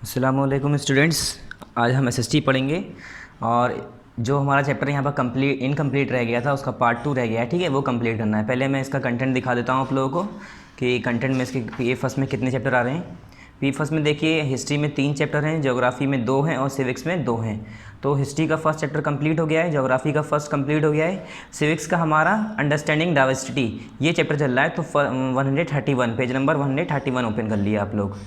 अस्सलामुअलैकुम स्टूडेंट्स। आज हम एसएसटी पढ़ेंगे और जो हमारा चैप्टर यहाँ पर इनकम्प्लीट रह गया था उसका पार्ट 2 रह गया है। ठीक है, वो कंप्लीट करना है। पहले मैं इसका कंटेंट दिखा देता हूँ आप लोगों को कि कंटेंट में इसके पी फर्स्ट में कितने चैप्टर आ रहे हैं। पी फर्स्ट में देखिए हिस्ट्री में 3 चैप्टर हैं, ज्योग्राफी में 2 हैं और सिविक्स में 2 हैं। तो हिस्ट्री का फर्स्ट चैप्टर कंप्लीट हो गया है, ज्योग्राफी का फर्स्ट कंप्लीट हो गया है, सिविक्स का हमारा अंडरस्टैंडिंग डाइवर्सिटी ये चैप्टर चल रहा है। तो 131 पेज नंबर 131 ओपन कर लिया आप लोग।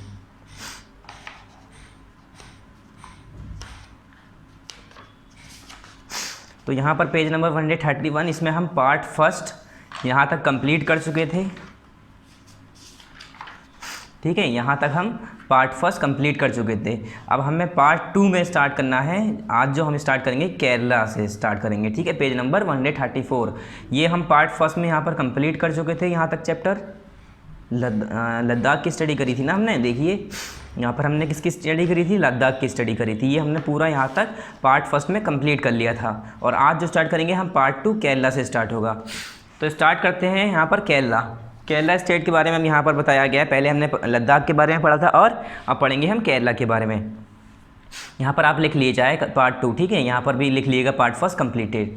तो यहाँ पर पेज नंबर 131 इसमें हम पार्ट फर्स्ट यहाँ तक कंप्लीट कर चुके थे। ठीक है, यहाँ तक हम पार्ट फर्स्ट कंप्लीट कर चुके थे। अब हमें पार्ट 2 में स्टार्ट करना है। आज जो हम स्टार्ट करेंगे केरला से स्टार्ट करेंगे। ठीक है, पेज नंबर 134 ये हम पार्ट फर्स्ट में यहाँ पर कंप्लीट कर चुके थे। यहाँ तक चैप्टर लद्दाख की स्टडी करी थी ना हमने। देखिए यहाँ पर हमने किसकी स्टडी करी थी, लद्दाख की स्टडी करी थी। ये हमने पूरा यहाँ तक पार्ट फर्स्ट में कंप्लीट कर लिया था। और आज जो स्टार्ट करेंगे हम पार्ट 2 केरला से स्टार्ट होगा। तो स्टार्ट करते हैं यहाँ पर केरला स्टेट के बारे में हम यहाँ पर बताया गया है। पहले हमने लद्दाख के बारे में पढ़ा था और अब पढ़ेंगे हम केरला के बारे में। यहाँ पर आप लिख लिए चाहे पार्ट 2। ठीक है, यहाँ पर भी लिख लीजिएगा पार्ट फर्स्ट कंप्लीटेड।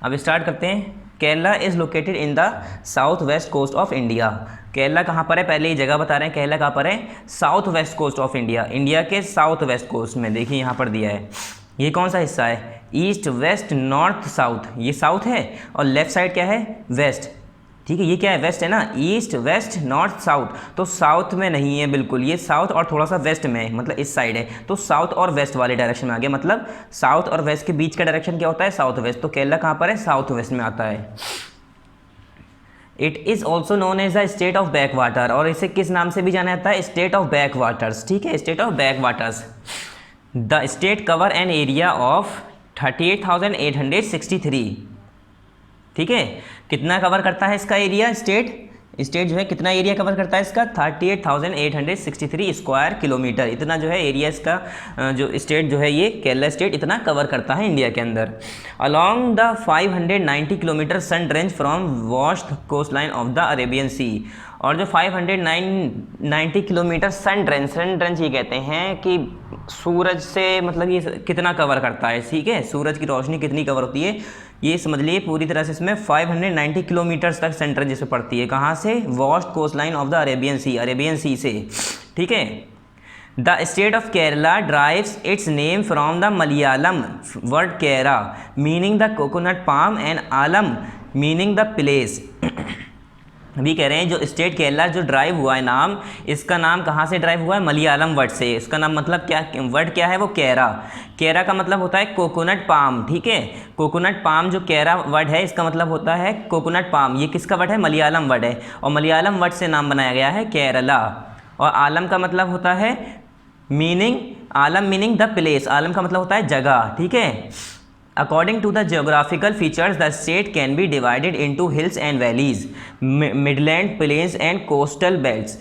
अब स्टार्ट करते हैं। Kerala is located in the south west coast of India. Kerala कहाँ पर है, पहले ही जगह बता रहे हैं। केरला कहाँ पर है, south west coast of India, India के साउथ वेस्ट कोस्ट में। देखिए यहाँ पर दिया है, ये कौन सा हिस्सा है, ईस्ट वेस्ट नॉर्थ साउथ। ये साउथ है और लेफ्ट साइड क्या है, वेस्ट। ठीक है, ये क्या है, वेस्ट है ना, ईस्ट वेस्ट नॉर्थ साउथ। तो साउथ में नहीं है बिल्कुल, ये साउथ और थोड़ा सा वेस्ट में है, मतलब इस साइड है। तो साउथ और वेस्ट वाले डायरेक्शन में आ गया। मतलब साउथ और वेस्ट के बीच का डायरेक्शन क्या होता है, साउथ वेस्ट। तो केरला कहाँ पर है, साउथ वेस्ट में आता है। It is also known as the state of back water. और इसे किस नाम से भी जाना जाता है, स्टेट ऑफ बैक वाटर्स। ठीक है, state of back waters. The state cover an area of 38,863। ठीक है, कितना कवर करता है इसका एरिया, स्टेट जो है कितना एरिया कवर करता है इसका, 38,863 स्क्वायर किलोमीटर। इतना जो है एरिया इसका जो स्टेट जो है ये केरला स्टेट इतना कवर करता है इंडिया के अंदर। Along the 590 kilometre sun range from vast coast line of the Arabian sea. और जो 590 किलोमीटर सन रेंज ये कहते हैं कि सूरज से मतलब ये कितना कवर करता है। ठीक है, सूरज की रोशनी कितनी कवर होती है ये समझ लिए पूरी तरह से। इसमें 590 किलोमीटर्स तक सन रेंज जिसमें पड़ती है। कहाँ से, vast coast line of the Arabian sea से। ठीक है, the state of Kerala drives its name from the Malayalam word kera meaning the coconut palm and alam meaning the place. अभी कह रहे हैं जो स्टेट केरला जो ड्राइव हुआ है नाम, इसका नाम कहाँ से ड्राइव हुआ है, मलयालम वर्ड से। इसका नाम मतलब क्या, वर्ड क्या है वो केरा। केरा का मतलब होता है कोकोनट पाम। ठीक है, कोकोनट पाम जो केरा वर्ड है इसका मतलब होता है कोकोनट पाम। ये किसका वर्ड है, मलयालम वर्ड है। और मलयालम वर्ड से नाम बनाया गया है केरला। और आलम का मतलब होता है आलम मीनिंग द प्लेस। आलम का मतलब होता है जगह। ठीक है, According to the geographical features, the state can be divided into hills and valleys, midland, plains and coastal belts.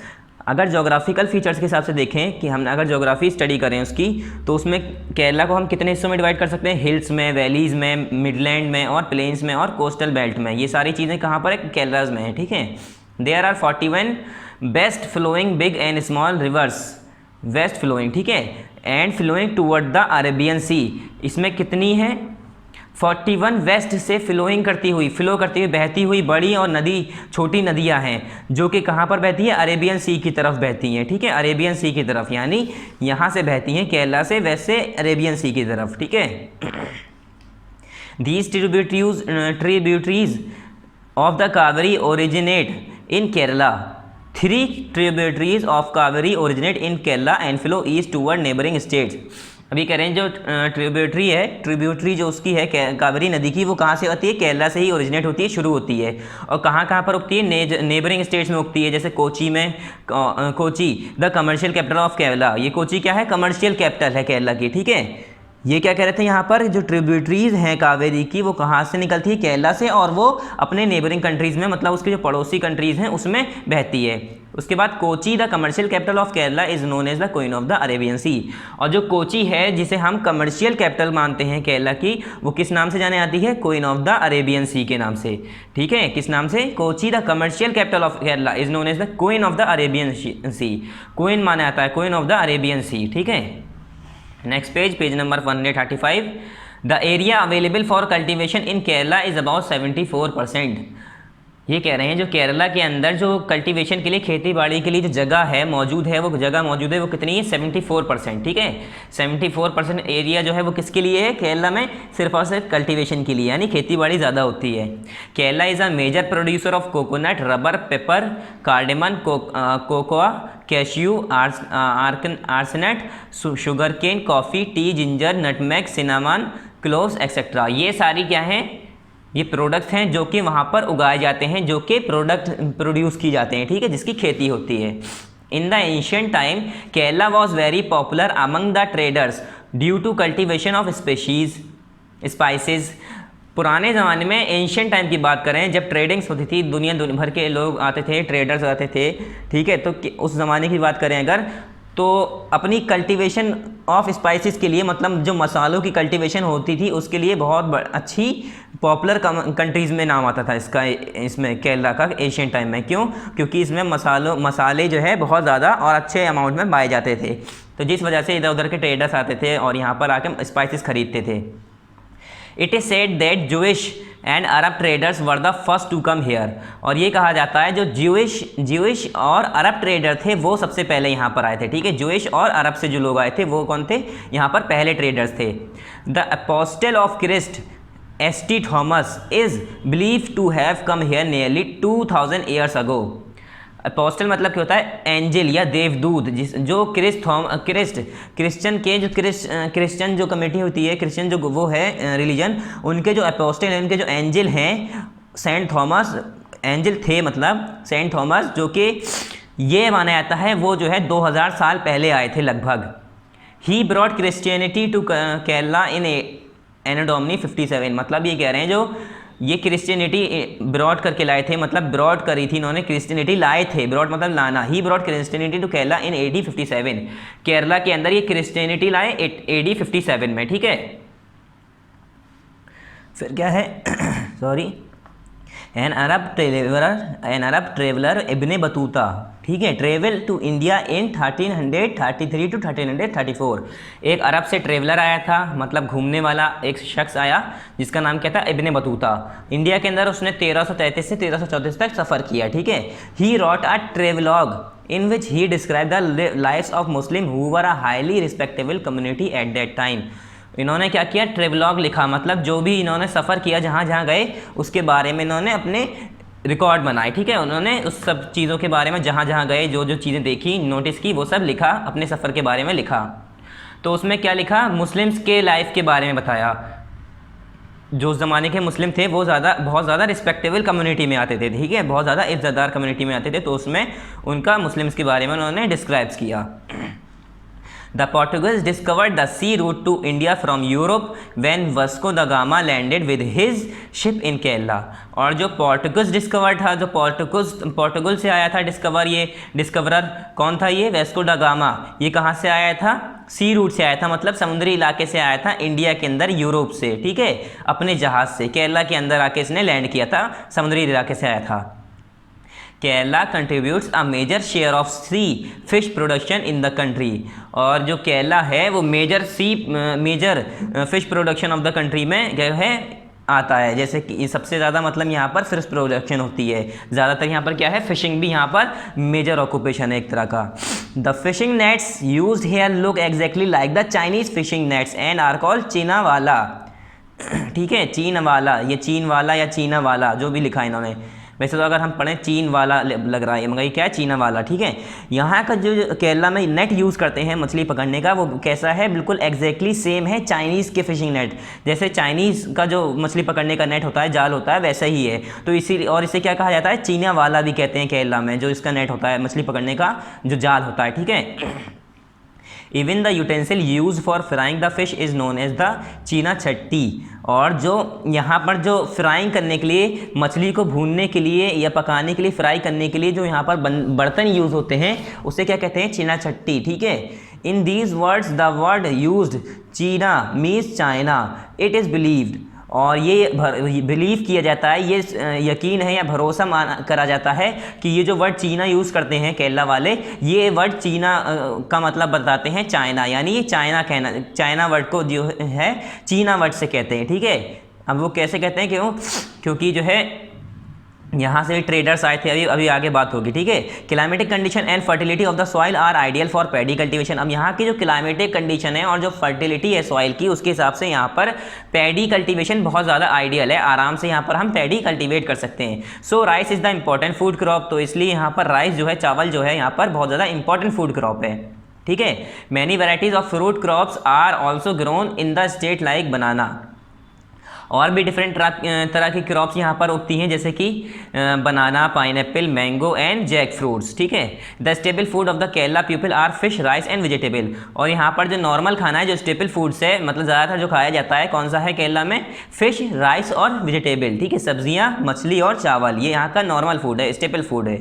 अगर जोग्राफिकल फीचर्स के हिसाब से देखें कि हम अगर जोग्राफी स्टडी करें उसकी, तो उसमें केरला को हम कितने हिस्सों में डिवाइड कर सकते हैं, हिल्स में, वैलीज़ में, मिडलैंड में और प्लेन्स में और कोस्टल बेल्ट में। ये सारी चीज़ें कहाँ पर है, केरला में है। ठीक है, there are 41 best flowing big and small rivers, west flowing. ठीक है, and flowing toward the Arabian sea. इसमें कितनी है, 41 वेस्ट से फ्लो करती हुई बहती हुई बड़ी और छोटी नदियां हैं जो कि कहाँ पर बहती है, अरेबियन सी की तरफ बहती हैं। ठीक है, अरेबियन सी की तरफ, यानी यहाँ से बहती हैं केरला से वेस्ट से अरेबियन सी की तरफ। ठीक है, these tributaries of the Kaveri originate in Kerala. 3 tributaries of Kaveri originate in Kerala and flow east toward neighbouring states. अभी कह रहे हैं जो ट्रिब्यूटरी जो उसकी है कावेरी नदी की, वो कहाँ से होती है, केरला से ही ओरिजिनेट होती है, शुरू होती है। और कहाँ पर उगती है, नेबरिंग स्टेट्स में उगती है। जैसे कोची में, Kochi the commercial capital of Kerala. ये कोची क्या है, कमर्शियल कैपिटल है केरला की। ठीक है, ये क्या कह रहे थे, यहाँ पर जो ट्रिब्यूटरीज हैं कावेरी की वो कहाँ से निकलती है, केरला से, और वो अपने नेबरिंग कंट्रीज़ में मतलब उसके जो पड़ोसी कंट्रीज़ हैं उसमें बहती है। उसके बाद Kochi the commercial capital of Kerala is known as the queen of the Arabian sea. और जो कोची है जिसे हम कमर्शियल कैपिटल मानते हैं केरला की, वो किस नाम से जाने आती है? Queen of the Arabian Sea के नाम से। ठीक है, किस नाम से? Kochi the commercial capital of Kerala is known as the queen of the Arabian Sea. Queen माना जाता है queen of the Arabian Sea. ठीक है, next page number 135। The area available for cultivation in Kerala is about 74%। ये कह रहे हैं जो केरला के अंदर जो कल्टीवेशन के लिए, खेती बाड़ी के लिए जो जगह है मौजूद है, वो जगह मौजूद है, वो कितनी है? 74%। ठीक है, 74% एरिया जो है वो किसके लिए है केरला में? सिर्फ और सिर्फ कल्टीवेशन के लिए, यानी खेती बाड़ी ज़्यादा होती है। Kerala is a major producer of coconut, rubber, pepper, cardamom, cocoa, cashew, arecanut, sugar cane, coffee, tea, ginger, nutmeg, cinnamon, cloves etcetera. ये सारी क्या हैं? ये प्रोडक्ट्स हैं जो कि वहाँ पर उगाए जाते हैं, जो कि प्रोडक्ट प्रोड्यूस की जाते हैं। ठीक है, जिसकी खेती होती है। In the ancient time Kerala was very popular among the traders due to cultivation of spices. पुराने ज़माने में, एंशिएंट टाइम की बात करें, जब ट्रेडिंग्स होती थी, दुनिया भर के लोग आते थे, ट्रेडर्स आते थे। ठीक है, तो उस ज़माने की बात करें अगर, तो अपनी कल्टीवेशन ऑफ स्पाइसेस के लिए, मतलब जो मसालों की कल्टीवेशन होती थी, उसके लिए बहुत अच्छी पॉपुलर कंट्रीज़ में नाम आता था इसका, इसमें केरला का एशियन टाइम में। क्यों? क्योंकि इसमें मसाले जो है बहुत ज़्यादा और अच्छे अमाउंट में पाए जाते थे, तो जिस वजह से इधर उधर के ट्रेडर्स आते थे और यहाँ पर आके स्पाइसेस खरीदते थे। It is said that Jewish and Arab traders were the first to come here. और ये कहा जाता है जो ज्यूइश और अरब ट्रेडर थे वो सबसे पहले यहाँ पर आए थे। ठीक है, ज्यूइश और अरब से जो लोग आए थे वो कौन थे? यहाँ पर पहले ट्रेडर्स थे। The apostle of Christ ST. Thomas is believe to have come here nearly 2000 years ago. Apostle मतलब क्या होता है? एंजल या देवदूत। जो क्रिश्चियन जो कमेटी होती है, क्रिश्चियन जो वो है रिलीजन, उनके जो अपोस्टल हैं, उनके जो एंजल हैं, सेंट थॉमस एंजल थे, मतलब सेंट थॉमस, जो कि ये माना जाता है वो जो है 2000 साल पहले आए थे लगभग। He brought Christianity to Kerala in anno domini 57। मतलब ये कह रहे हैं जो ये क्रिश्चियनिटी ब्रॉड करके लाए थे, मतलब ब्रॉड करी थी इन्होंने, क्रिश्चियनिटी लाए थे, ब्रॉड मतलब लाना। He brought Christianity to Kerala in AD 57। Kerala के अंदर ये क्रिश्चियनिटी लाए AD 57 में। ठीक है, फिर क्या है? Sorry, an Arab traveller Ibn Battuta, ठीक है, travel to India in 1333 to 1334। एक अरब से ट्रेवलर आया था, मतलब घूमने वाला एक शख्स आया जिसका नाम क्या था? Ibn Battuta. इंडिया के अंदर उसने 1333 से 1334 तक सफ़र किया। ठीक है, he wrote a travelogue in which he describe the lifes of Muslim who were a highly respectable community at that time. इन्होंने क्या किया? ट्रेवलॉग लिखा, मतलब जो भी इन्होंने सफ़र किया, जहाँ जहाँ गए उसके बारे में इन्होंने अपने रिकॉर्ड बनाए। ठीक है, उन्होंने उस सब चीज़ों के बारे में, जहाँ जहाँ गए, जो जो चीज़ें देखी, नोटिस की, वो सब लिखा, अपने सफ़र के बारे में लिखा। तो उसमें क्या लिखा? मुस्लिम्स के लाइफ के बारे में बताया। जो उस ज़माने के मुस्लिम थे वो बहुत ज़्यादा रिस्पेक्टेबल कम्युनिटी में आते थे। ठीक है, बहुत ज़्यादा इज़्ज़तदार कम्युनिटी में आते थे, तो उसमें उनका मुस्लिम्स के बारे में उन्होंने डिस्क्राइब किया। The Portuguese discovered the sea route to India from Europe when Vasco da Gama landed with his ship in Kerala। और जो पोर्टुगीज डिस्कवर था, जो पोर्टुगल से आया था ये डिस्कवरर कौन था? ये वेस्को डा गामा। ये कहाँ से आया था? सी रूट से आया था, मतलब समुद्री इलाके से आया था इंडिया के अंदर, यूरोप से। ठीक है, अपने जहाज़ से केरला के अंदर आके इसने लैंड किया था, समुद्री इलाके से आया था। Kerala contributes a major share of sea fish production in the country. और जो केरला है वो major fish production of the country में जो है आता है। जैसे कि सबसे ज़्यादा मतलब यहाँ पर फिश प्रोडक्शन होती है, ज़्यादातर यहाँ पर क्या है? फिशिंग भी यहाँ पर मेजर ऑक्यूपेशन है एक तरह का। The fishing nets used here look exactly like the Chinese fishing nets and are called cheena vala. ठीक है, चीन वाला, ये चीन वाला या चीना वाला जो भी लिखा है इन्होंने। वैसे तो अगर हम पढ़ें चीन वाला लग रहा है, मगर ये क्या है? चीना वाला। ठीक है, यहाँ का जो केरला में नेट यूज़ करते हैं मछली पकड़ने का, वो कैसा है? बिल्कुल एग्जैक्टली सेम है चाइनीज़ के फिशिंग नेट। जैसे चाइनीज़ का जो मछली पकड़ने का नेट होता है, जाल होता है, वैसा ही है। तो इसे क्या कहा जाता है? चीना वाला भी कहते हैं केरला में, जो इसका नेट होता है, मछली पकड़ने का जो जाल होता है। ठीक है, even the utensil use for frying the fish is known as the cheena chatti. और जो यहाँ पर जो फ्राइंग करने के लिए, मछली को भूनने के लिए या पकाने के लिए, फ्राई करने के लिए जो यहाँ पर बर्तन यूज़ होते हैं उसे क्या कहते हैं? चीना चट्टी। ठीक है। In these words the word used cheena means China. It is believed, और ये बिलीव किया जाता है, ये यकीन है या भरोसा करा जाता है कि ये जो वर्ड चीना यूज़ करते हैं केरला वाले, ये वर्ड चीना का मतलब बताते हैं चाइना, यानी ये चाइना वर्ड को जो है चीना वर्ड से कहते हैं। ठीक है। अब वो कैसे कहते हैं? क्योंकि जो है यहाँ से ट्रेडर्स आए थे, अभी आगे बात होगी। ठीक है। Climatic condition and fertility of the soil are ideal for paddy cultivation. अब यहाँ की जो क्लाइमेटिक कंडीशन है और जो फर्टिलिटी है सॉइल की, उसके हिसाब से यहाँ पर पैडी कल्टीवेशन बहुत ज़्यादा आइडियल है। आराम से यहाँ पर हम पैडी कल्टीवेट कर सकते हैं। So rice is the important food crop, तो इसलिए यहाँ पर राइस जो है, चावल जो है, यहाँ पर बहुत ज़्यादा इंपॉर्टेंट फूड क्रॉप है। ठीक है। Many varieties of fruit crops are also grown in the state like banana. और भी डिफरेंट तरह की क्रॉप्स यहाँ पर उगती हैं, जैसे कि banana, pineapple, mango and jack fruits. ठीक है। The staple food of the Kerala people are fish, rice and vegetable. और यहाँ पर जो नॉर्मल खाना है, जो स्टेपल फूड्स है, मतलब ज़्यादातर जो खाया जाता है, कौन सा है केरला में? फिश, राइस और वेजिटेबल। ठीक है। सब्जियाँ, मछली और चावल, ये यहाँ का नॉर्मल फूड है, स्टेपल फूड है।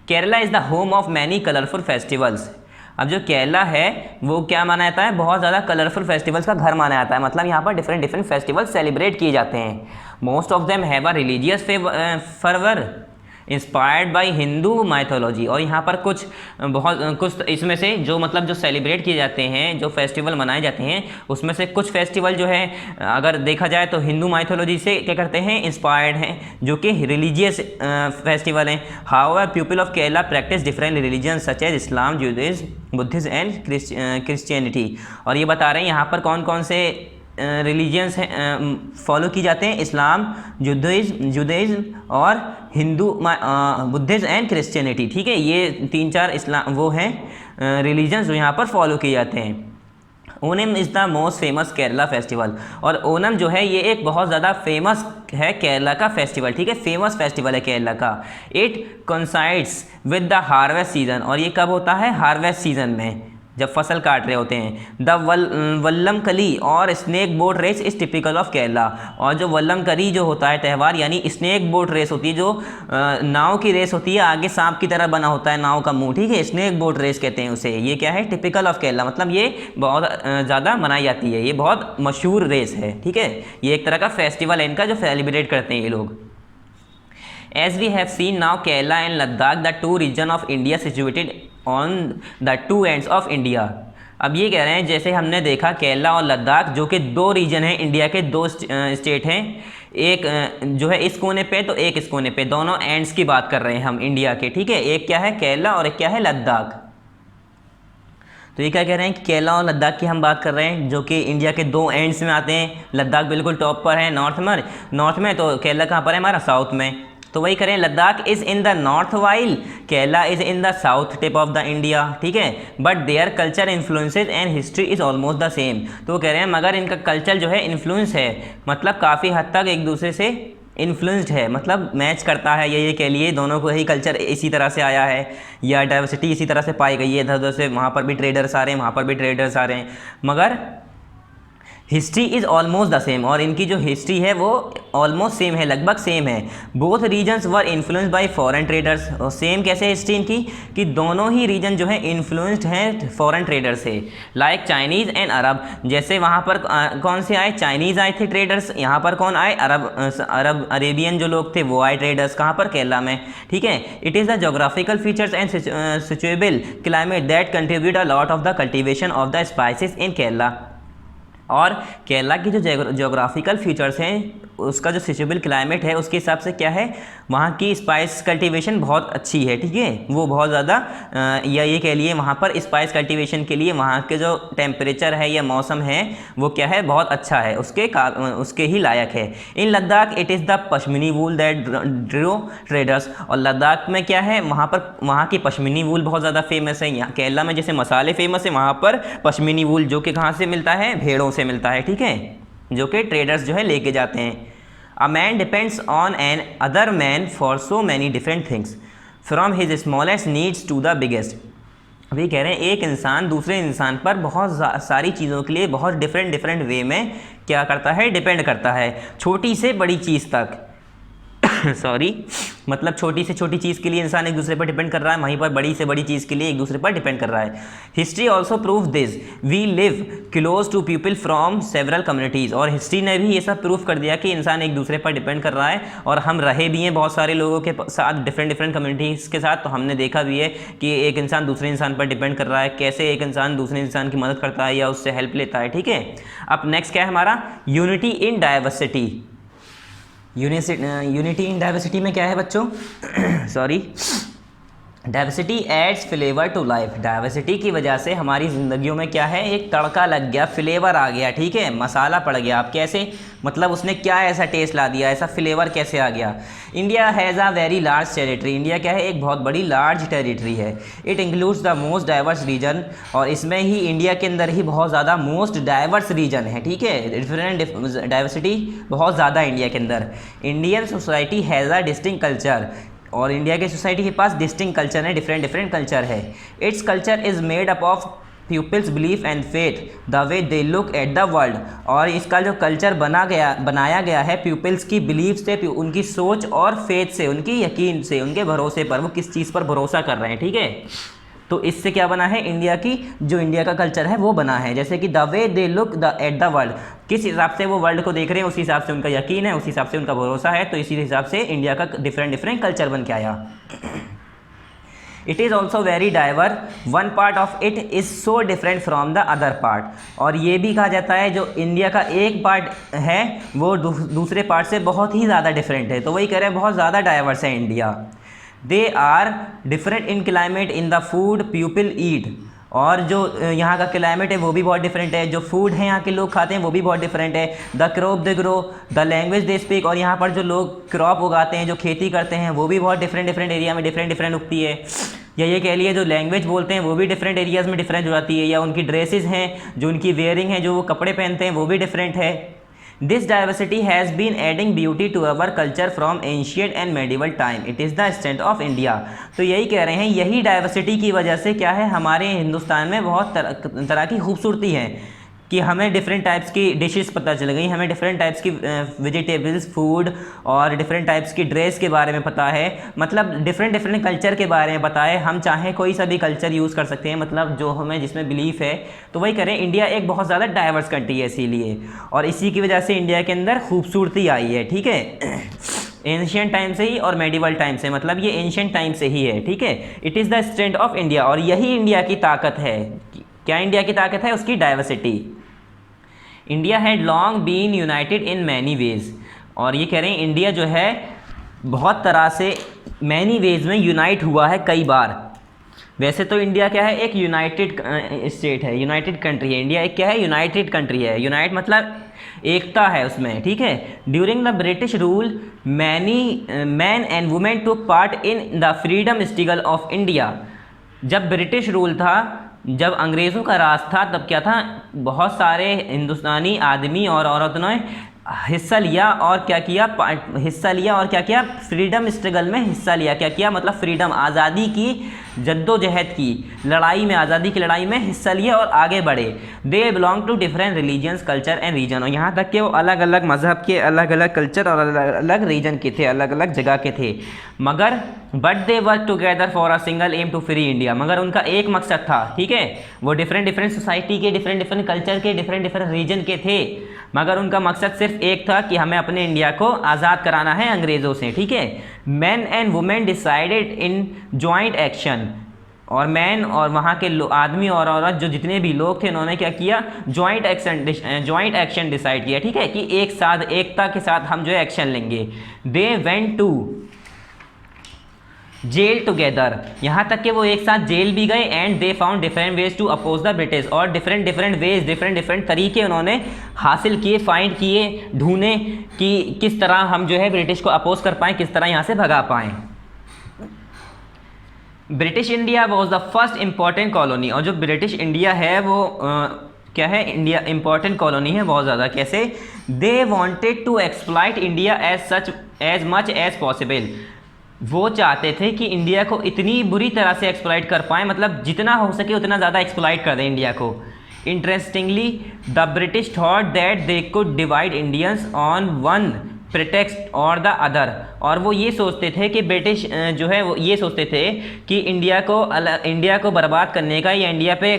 Kerala is the home of many colourful festivals. अब जो केरला है वो क्या माना जाता है? बहुत ज़्यादा कलरफुल फेस्टिवल्स का घर माना जाता है, मतलब यहाँ पर डिफरेंट फेस्टिवल्स सेलिब्रेट किए जाते हैं। Most of them have a religious fervour inspired by Hindu mythology. और यहाँ पर कुछ इसमें से जो मतलब जो सेलिब्रेट किए जाते हैं, जो फेस्टिवल मनाए जाते हैं, उसमें से कुछ फेस्टिवल जो है अगर देखा जाए तो हिंदू माइथोलॉजी से क्या करते हैं? इंस्पायर्ड हैं, जो कि रिलीजियस फेस्टिवल हैं। However people of Kerala practice different religion such as Islam, Judaism, Buddhism and Christianity. और ये बता रहे हैं यहाँ पर कौन कौन से रिलीजियंस हैं फॉलो की जाते हैं? इस्लाम, जुडाइज्म और हिंदू, बुद्धिज्म एंड क्रिश्चियनिटी। ठीक है। ये 3-4 इस्लाम वो हैं रिलीजन्स जो यहाँ पर फॉलो किए जाते हैं। Onam is the most famous Kerala festival. और ओनम जो है ये एक बहुत ज़्यादा फेमस है केरला का फेस्टिवल। ठीक है। फेमस फेस्टिवल है केरला का। It coincides with the harvest season. और ये कब होता है? हार्वेस्ट सीजन में, जब फसल काट रहे होते हैं। द वल्लम कली और snake boat race is typical of Kerala. और जो वल्लम कली जो होता है त्यौहार, यानी स्नेक बोट रेस होती है, जो नाव की रेस होती है, आगे सांप की तरह बना होता है नाव का मुंह। ठीक है। स्नेक बोट रेस कहते हैं उसे। ये क्या है? टिपिकल ऑफ केरला, मतलब ये बहुत ज़्यादा मनाई जाती है, ये बहुत मशहूर रेस है। ठीक है। ये एक तरह का फेस्टिवल है इनका, जो सेलिब्रेट करते हैं ये लोग। As we have seen now, Kerala and Ladakh, the two regions of India situated on the two ends of India. अब ये कह रहे हैं, जैसे हमने देखा केरला और लद्दाख जो कि 2 रीजन हैं, इंडिया के 2 स्टेट हैं, एक जो है इस कोने पे तो एक इस कोने पे, दोनों एंड्स की बात कर रहे हैं हम इंडिया के। ठीक है। एक क्या है? केरला, और एक क्या है? लद्दाख। तो ये क्या कह रहे हैं कि केरला और लद्दाख की हम बात कर रहे हैं, जो कि इंडिया के 2 एंड्स में आते हैं। लद्दाख बिल्कुल टॉप पर है नॉर्थ में, तो केरला कहाँ पर है? हमारा साउथ में। तो वही करें, Ladakh is in the north while Kerala is in the south tip of the India. ठीक है। But their culture influences and history is almost the same. तो कह रहे हैं मगर इनका कल्चर जो है इन्फ्लुएंस है, मतलब काफ़ी हद तक एक दूसरे से इन्फ्लुएंस्ड है, मतलब मैच करता है। ये कह लिए दोनों को ही कल्चर इसी तरह से आया है, या डाइवर्सिटी इसी तरह से पाई गई है। इधर उधर से वहाँ पर भी ट्रेडर्स आ रहे हैं, वहाँ पर भी ट्रेडर्स आ रहे हैं, मगर history is almost the same. और इनकी जो हिस्ट्री है वो ऑलमोस्ट सेम है, लगभग सेम है। Both regions were influenced by foreign traders. और सेम कैसे हिस्ट्री इनकी कि दोनों ही रीजन जो है इन्फ्लुएंस्ड हैं फॉरेन ट्रेडर से, लाइक चाइनीज़ एंड अरब। जैसे वहाँ पर कौन से आए? चाइनीज़ आए थे ट्रेडर्स। यहाँ पर कौन आए? अरब अरेबियन जो लोग थे वो आए ट्रेडर्स। कहाँ पर? केरला में। ठीक है। It is the geographical features and suitable climate that contribute a lot of the cultivation of the spices in Kerala. और केरला की जो जोग्राफिकल फीचर्स हैं, उसका जो सिचुएबल क्लाइमेट है, उसके हिसाब से क्या है, वहाँ की स्पाइस कल्टीवेशन बहुत अच्छी है। ठीक है। वो बहुत ज़्यादा या ये कह लिए वहाँ पर स्पाइस कल्टीवेशन के लिए वहाँ के जो टेम्परेचर है या मौसम है वो क्या है? बहुत अच्छा है, उसके ही लायक है। In Ladakh it is the pashmina wool that draw traders. और लद्दाख में क्या है? वहाँ की पश्मीनी वूल बहुत ज़्यादा फेमस है। यहाँ केरला में जैसे मसाले फेमस है, वहाँ पर पश्मीनी वूल जो कि कहाँ से मिलता है? भेड़ों से मिलता है। ठीक है। जो कि ट्रेडर्स जो है लेके जाते हैं। A man depends on another man for so many different things from his smallest needs to the biggest. वे कह रहे हैं एक इंसान दूसरे इंसान पर बहुत सारी चीज़ों के लिए बहुत डिफरेंट वे में क्या करता है, डिपेंड करता है, छोटी से बड़ी चीज़ तक सॉरी मतलब छोटी से छोटी चीज़ के लिए इंसान एक दूसरे पर डिपेंड कर रहा है, वहीं पर बड़ी से बड़ी चीज़ के लिए एक दूसरे पर डिपेंड कर रहा है। History also prove this, we live close to people from several communities, और हिस्ट्री ने भी ये सब प्रूफ कर दिया कि इंसान एक दूसरे पर डिपेंड कर रहा है, और हम रहे भी हैं बहुत सारे लोगों के साथ, डिफरेंट कम्युनिटीज़ के साथ, तो हमने देखा भी है कि एक इंसान दूसरे इंसान पर डिपेंड कर रहा है, कैसे एक इंसान दूसरे इंसान की मदद करता है या उससे हेल्प लेता है। ठीक है, अब नेक्स्ट क्या है हमारा, unity in diversity. Unity in diversity में क्या है बच्चों sorry, diversity adds flavour to life. Diversity की वजह से हमारी ज़िंदगियों में क्या है, एक तड़का लग गया, फ्लेवर आ गया, ठीक है, मसाला पड़ गया। आप कैसे, मतलब उसने क्या ऐसा टेस्ट ला दिया, ऐसा फ्लेवर कैसे आ गया। India has a very large territory, India क्या है, एक बहुत बड़ी लार्ज टेरिटरी है। It includes the most diverse region, और इसमें ही इंडिया के अंदर ही बहुत ज़्यादा मोस्ट डाइवर्स रीजन है। ठीक है, डिफरेंट डाइवर्सिटी बहुत ज़्यादा इंडिया के अंदर। Indian society has a distinct culture, और इंडिया की सोसाइटी के पास डिस्टिंक्ट कल्चर है, डिफरेंट कल्चर है। Its culture is made up of people's belief and faith, the way they look at the world, और इसका जो कल्चर बनाया गया है पीपल्स की बिलीफ से, उनकी सोच और फेथ से, उनकी यकीन से, उनके भरोसे पर, वो किस चीज़ पर भरोसा कर रहे हैं। ठीक है, तो इससे क्या बना है, इंडिया की जो इंडिया का कल्चर है वो बना है। जैसे कि the way they look at the world, किस हिसाब से वो वर्ल्ड को देख रहे हैं उसी हिसाब से उनका यकीन है, उसी हिसाब से उनका भरोसा है, तो इसी हिसाब से इंडिया का डिफरेंट कल्चर बन के आया। It is also very diverse, one part of it is so different from the other part, और ये भी कहा जाता है जो इंडिया का एक पार्ट है वो दूसरे पार्ट से बहुत ही ज़्यादा डिफरेंट है। तो वही कह रहे हैं बहुत ज़्यादा डाइवर्स है India. They are different in climate, in the food people eat, और जो यहाँ का क्लाइमेट है वो भी बहुत डिफरेंट है, जो फूड है यहाँ के लोग खाते हैं वो भी बहुत डिफरेंट है। The crop they grow, the language they speak, और यहाँ पर जो लोग क्रॉप उगाते हैं, जो खेती करते हैं, वो भी बहुत डिफरेंट एरिया में डिफरेंट उगती है। या ये कह लिए जो लैंग्वेज बोलते हैं वो भी डिफरेंट एरियाज़ में डिफरेंट हो जाती है, या उनकी ड्रेसेस हैं, जो उनकी वेयरिंग है, जो वो कपड़े पहनते हैं वो भी डिफरेंट है। This diversity has been adding beauty to our culture from ancient and medieval time, it is the strength of India. तो यही कह रहे हैं, यही डाइवर्सिटी की वजह से क्या है, हमारे हिंदुस्तान में बहुत तरह की खूबसूरती है कि हमें डिफरेंट टाइप्स की डिशेस पता चल गई, हमें डिफरेंट टाइप्स की वेजिटेबल्स, फूड, और डिफरेंट टाइप्स की ड्रेस के बारे में पता है, मतलब डिफरेंट कल्चर के बारे में पता है। हम चाहें कोई सा भी कल्चर यूज़ कर सकते हैं, मतलब जो हमें जिसमें बिलीफ है। तो वही करें, इंडिया एक बहुत ज़्यादा डाइवर्स कंट्री है इसीलिए, और इसी की वजह से इंडिया के अंदर खूबसूरती आई है। ठीक है, एंशियंट टाइम से ही और मेडिवल टाइम से, मतलब ये एंशियंट टाइम से ही है। ठीक है, it is the strength of India, और यही इंडिया की ताकत है। क्या इंडिया की ताकत है, उसकी diversity. India had long been united in many ways, और ये कह रहे हैं इंडिया जो है बहुत तरह से मैनी वेज में यूनाइट हुआ है कई बार। वैसे तो इंडिया क्या है, एक यूनाइटेड स्टेट है, यूनाइटेड कंट्री है। इंडिया एक क्या है, यूनाइटेड कंट्री है। यूनाइट मतलब एकता है उसमें। ठीक है, during the British rule many man and women took part in the freedom struggle of India. जब ब्रिटिश रूल था, जब अंग्रेज़ों का राज था, तब क्या था, बहुत सारे हिंदुस्तानी आदमी और औरतों ने हिस्सा लिया, और क्या किया, फ्रीडम स्ट्रगल में हिस्सा लिया। क्या किया, मतलब फ्रीडम, आज़ादी की जद्दोजहद की, लड़ाई में, आज़ादी की लड़ाई में हिस्सा लिया और आगे बढ़े। They belong to different religions, culture and region, और यहाँ तक कि वो अलग अलग मज़हब के, अलग अलग कल्चर और अलग अलग रीजन के थे, अलग अलग जगह के थे। मगर but they work together for a single aim to free India, मगर उनका एक मकसद था। ठीक है, वो डिफरेंट सोसाइटी के, डिफरेंट कल्चर के, डिफरेंट रीजन के थे, मगर उनका मकसद सिर्फ एक था कि हमें अपने इंडिया को आज़ाद कराना है अंग्रेज़ों से। ठीक है, man and women decided in joint action, और मैन और वहाँ के आदमी और औरत जो जितने भी लोग थे, उन्होंने क्या किया, जॉइंट एक्शन डिसाइड किया। ठीक है, कि एक साथ, एकता के साथ हम जो है एक्शन लेंगे। They went to jail together, यहाँ तक कि वो एक साथ जेल भी गए। And they found different ways to oppose the British, और डिफरेंट वेज, डिफरेंट तरीके उन्होंने हासिल किए, फाइंड किए, ढूंढे कि किस तरह हम जो है ब्रिटिश को अपोज कर पाएँ, किस तरह यहाँ से भगा पाएँ। British India was the first important colony, और जो ब्रिटिश इंडिया है वो क्या है, इंडिया इम्पॉर्टेंट कॉलोनी है बहुत ज़्यादा। कैसे, they wanted to exploit India as much as possible, वो चाहते थे कि इंडिया को इतनी बुरी तरह से एक्सप्लॉइट कर पाएँ, मतलब जितना हो सके उतना ज़्यादा एक्सप्लॉइट कर दें इंडिया को। Interestingly the British thought that they could divide Indians on one pretext और द अदर, और वो ये सोचते थे कि ब्रिटिश जो है वो ये सोचते थे कि इंडिया को बर्बाद करने का या इंडिया पे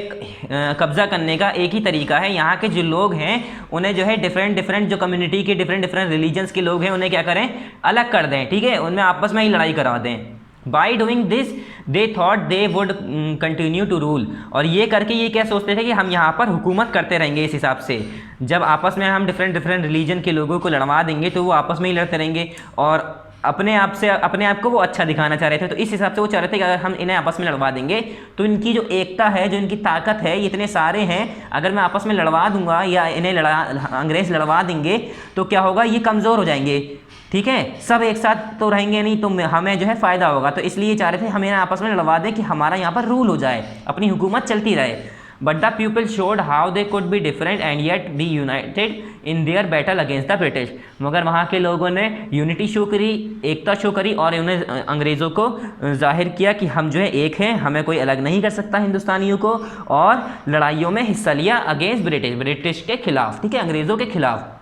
कब्ज़ा करने का एक ही तरीका है, यहाँ के जो लोग हैं उन्हें जो है डिफरेंट जो कम्युनिटी के डिफरेंट रिलीजन्स के लोग हैं उन्हें क्या करें, अलग कर दें, ठीक है, उनमें आपस में ही लड़ाई करा दें। By doing this they thought they would continue to rule, और ये करके ये क्या सोचते थे कि हम यहाँ पर हुकूमत करते रहेंगे। इस हिसाब से जब आपस में हम डिफरेंट रिलीजन के लोगों को लड़वा देंगे तो वो आपस में ही लड़ते रहेंगे और अपने आप को वो अच्छा दिखाना चाह रहे थे। तो इस हिसाब से वो चाह रहे थे कि अगर हम इन्हें आपस में लड़वा देंगे तो इनकी जो एकता है, जो इनकी ताकत है, ये इतने सारे हैं, अगर मैं आपस में लड़वा दूंगा या इन्हें अंग्रेज़ लड़वा देंगे तो क्या होगा, ये कमज़ोर हो जाएंगे, ठीक है, सब एक साथ तो रहेंगे नहीं, तो हमें जो है फ़ायदा होगा। तो इसलिए चाह रहे थे हमें आपस में लड़वा दें कि हमारा यहाँ पर रूल हो जाए, अपनी हुकूमत चलती रहे। But the people showed how they could be different and yet be united in their battle against the British. मगर वहाँ के लोगों ने यूनिटी शो करी, एकता शो करी और उन्हें अंग्रेज़ों को जाहिर किया कि हम जो है एक हैं, हमें कोई अलग नहीं कर सकता हिंदुस्तानियों को, और लड़ाइयों में हिस्सा लिया अगेंस्ट ब्रिटिश के खिलाफ, ठीक है, अंग्रेज़ों के खिलाफ।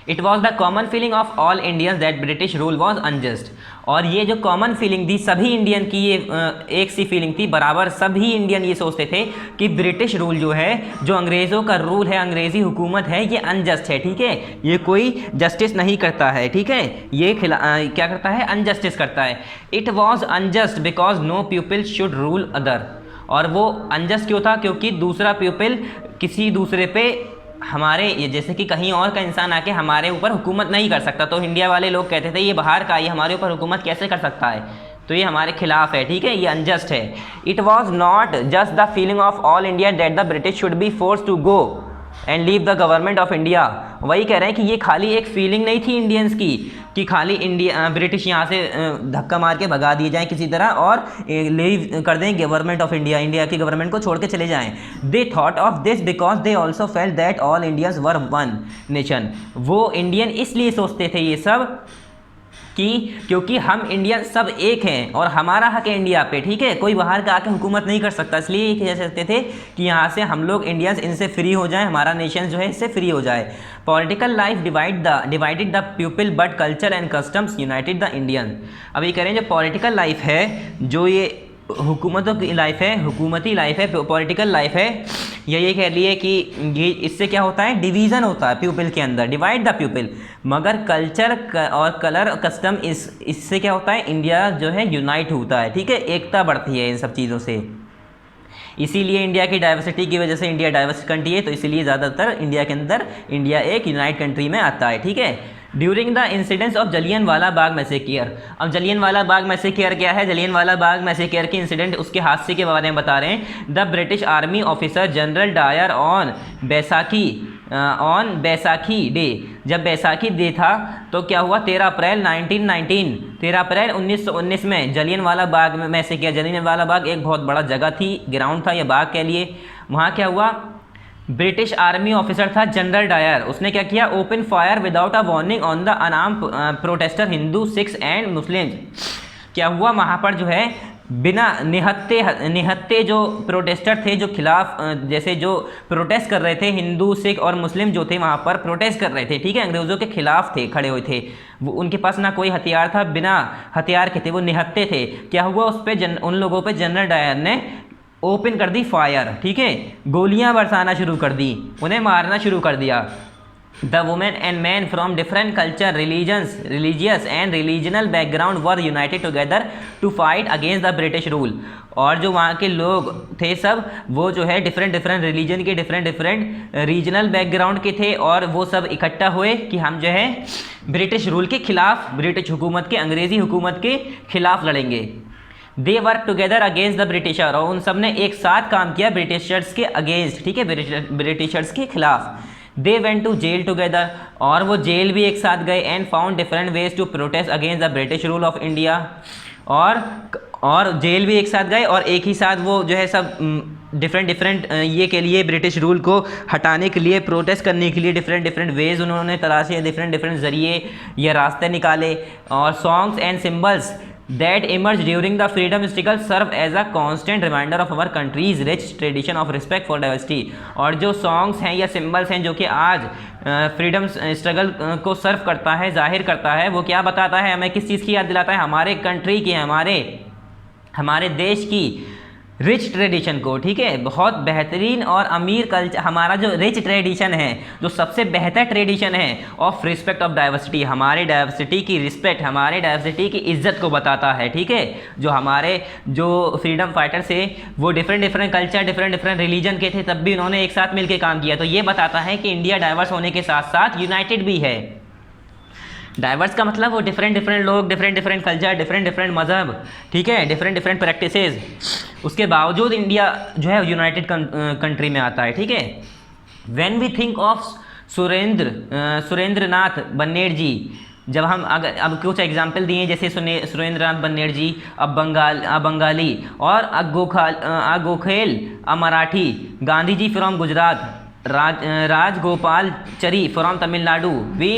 It was the common feeling of all Indians that British rule was unjust, और ये जो कॉमन फीलिंग थी सभी इंडियन की, ये एक सी फीलिंग थी बराबर, सभी इंडियन ये सोचते थे कि ब्रिटिश रूल जो है, जो अंग्रेज़ों का रूल है, अंग्रेज़ी हुकूमत है, ये अनजस्ट है, ठीक है, ये कोई जस्टिस नहीं करता है, ठीक है, ये क्या करता है, अनजस्टिस करता है। It was unjust because know people should rule other, और वो अनजस्ट क्यों था, क्योंकि दूसरा पीपल किसी दूसरे पे हमारे, जैसे कि कहीं और का इंसान आके हमारे ऊपर हुकूमत नहीं कर सकता, तो इंडिया वाले लोग कहते थे ये बाहर का, ये हमारे ऊपर हुकूमत कैसे कर सकता है, तो ये हमारे खिलाफ है, ठीक है, ये अनजस्ट है। It was not just the feeling of all India that the British should be force to go and leave the government of India. वही कह रहे हैं कि ये खाली एक फीलिंग नहीं थी इंडियंस की कि खाली ब्रिटिश यहाँ से धक्का मार के भगा दिए जाएं किसी तरह और लीव कर दें गवर्नमेंट ऑफ इंडिया, इंडिया की गवर्नमेंट को छोड़ के चले जाएं। They thought of this because they also felt that all Indians were one nation. वो इंडियन इसलिए सोचते थे ये सब क्योंकि हम इंडियन सब एक हैं और हमारा हक है इंडिया पे, ठीक है, कोई बाहर का आके हुकूमत नहीं कर सकता, इसलिए ये कह सकते थे कि यहाँ से हम लोग इंडियंस इनसे फ्री हो जाएं, हमारा नेशन जो है इससे फ्री हो जाए। Political life divided the people but culture and customs United the Indian. अब ये करें जो पॉलिटिकल लाइफ है, जो ये हुकूमतों की लाइफ है, हुकूमती लाइफ है, पॉलिटिकल लाइफ है, ये कह लिए कि ये इससे क्या होता है, डिवीज़न होता है पीपल के अंदर, डिवाइड द पीपल। मगर कल्चर और कलर कस्टम इससे क्या होता है, इंडिया जो है यूनाइट होता है, ठीक है, एकता बढ़ती है इन सब चीज़ों से। इसीलिए इंडिया की डाइवर्सिटी की वजह से इंडिया डाइवर्स कंट्री है, तो इसीलिए ज़्यादातर इंडिया के अंदर इंडिया एक यूनाइट कंट्री में आता है, ठीक है। During the incidents of Jallianwala Bagh massacre. अब जलियनवाला बाग मैसेकियर क्या है, जलियनवाला बाग मैसेकियर के इंसिडेंट, उसके हादसे के बारे में बता रहे हैं। The British army officer general Dyer on Baisakhi day, जब बैसाखी डे था तो क्या हुआ, 13 अप्रैल 1919 में जलियनवाला बाग में मैसेकियर। जलियनवाला बाग एक बहुत बड़ा जगह थी, ग्राउंड था या बाग कह लिए। वहाँ क्या हुआ, ब्रिटिश आर्मी ऑफिसर था जनरल डायर, उसने क्या किया, open fire without a warning on the unarmed protester Hindu, Sikhs and Muslims. क्या हुआ, वहाँ पर जो है बिना निहत्ते जो प्रोटेस्टर थे, जो खिलाफ जैसे जो प्रोटेस्ट कर रहे थे, हिंदू, सिख और मुस्लिम जो थे वहाँ पर प्रोटेस्ट कर रहे थे, ठीक है, अंग्रेज़ों के खिलाफ थे, खड़े हुए थे, वो उनके पास ना कोई हथियार था, बिना हथियार के थे, वो निहत्ते थे। क्या हुआ, उस पर उन लोगों पे जनरल डायर ने ओपन कर दी फायर, ठीक है, गोलियां बरसाना शुरू कर दी, उन्हें मारना शुरू कर दिया। The women and man from different culture, religious and regional background were united together to fight against the British rule. और जो वहाँ के लोग थे सब, वो जो है डिफरेंट रिलीजन के, डिफरेंट रीजनल बैकग्राउंड के थे, और वो सब इकट्ठा हुए कि हम जो है ब्रिटिश रूल के खिलाफ, ब्रिटिश हुकूमत के, अंग्रेज़ी हुकूमत के खिलाफ लड़ेंगे। दे work together against the britisher, और उन सब ने एक साथ काम किया ब्रिटिशर्स के अगेंस्ट, ठीक है, ब्रिटिशर्स के खिलाफ। They went to jail together, और वो जेल भी एक साथ गए। And found different ways to protest against the British rule of India, और जेल भी एक साथ गए और एक ही साथ वो जो है सब डिफरेंट डिफरेंट ये के लिए ब्रिटिश रूल को हटाने के लिए, प्रोटेस्ट करने के लिए डिफरेंट डिफरेंट वेज उन्होंने तलाशे, डिफरेंट डिफरेंट ज़रिए या रास्ते निकाले। और songs and symbols that emerge during the freedom struggle serve as a constant reminder of our country's rich tradition of respect for diversity. और जो सॉन्ग्स हैं या सिम्बल्स हैं जो कि आज फ्रीडम स्ट्रगल को सर्व करता है, जाहिर करता है, वो क्या बताता है हमें, किस चीज़ की याद दिलाता है, हमारे कंट्री की, हमारे देश की रिच ट्रेडिशन को। ठीक है, बहुत बेहतरीन और अमीर कल्चर, हमारा जो रिच ट्रेडिशन है, जो सबसे बेहतर ट्रेडिशन है ऑफ रिस्पेक्ट ऑफ डाइवर्सिटी, हमारे डाइवर्सिटी की रिस्पेक्ट, हमारे डाइवर्सिटी की इज्जत को बताता है। ठीक है, जो फ्रीडम फाइटर्स थे वो different different culture, different different religion के थे, तब भी उन्होंने एक साथ मिलकर काम किया। तो ये बताता है कि इंडिया डाइवर्स होने के साथ साथ यूनाइटेड भी है। डाइवर्स का मतलब वो डिफरेंट डिफरेंट लोग, different different culture, different different मज़हब, ठीक है, डिफरेंट डिफरेंट प्रैक्टिसेस, उसके बावजूद इंडिया जो है यूनाइटेड कंट्री में आता है। ठीक है, when we think of Surendra Nath Banerjee, जब हम अब कुछ एग्जाम्पल दिए जैसे सुरेंद्र नाथ बन्नेर जी, अब बंगाली, और Gokhale Marathi, Gandhi ji from Gujarat, Rajagopalachari from Tamil Nadu, we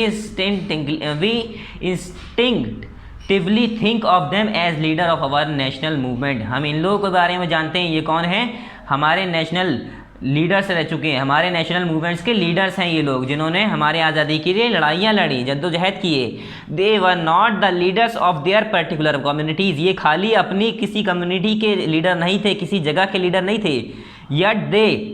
instinctively think of them as leader of our national movement. हम इन लोगों के बारे में जानते हैं, ये कौन हैं, हमारे नेशनल लीडर्स रह चुके हैं, हमारे नेशनल मूवमेंट्स के लीडर्स हैं ये लोग, जिन्होंने हमारे आज़ादी के लिए लड़ाइयाँ लड़ी, जद्दोजहद किए। They were not the leaders of their particular communities, ये खाली अपनी किसी कम्युनिटी के लीडर नहीं थे, किसी जगह के लीडर नहीं थे। Yet they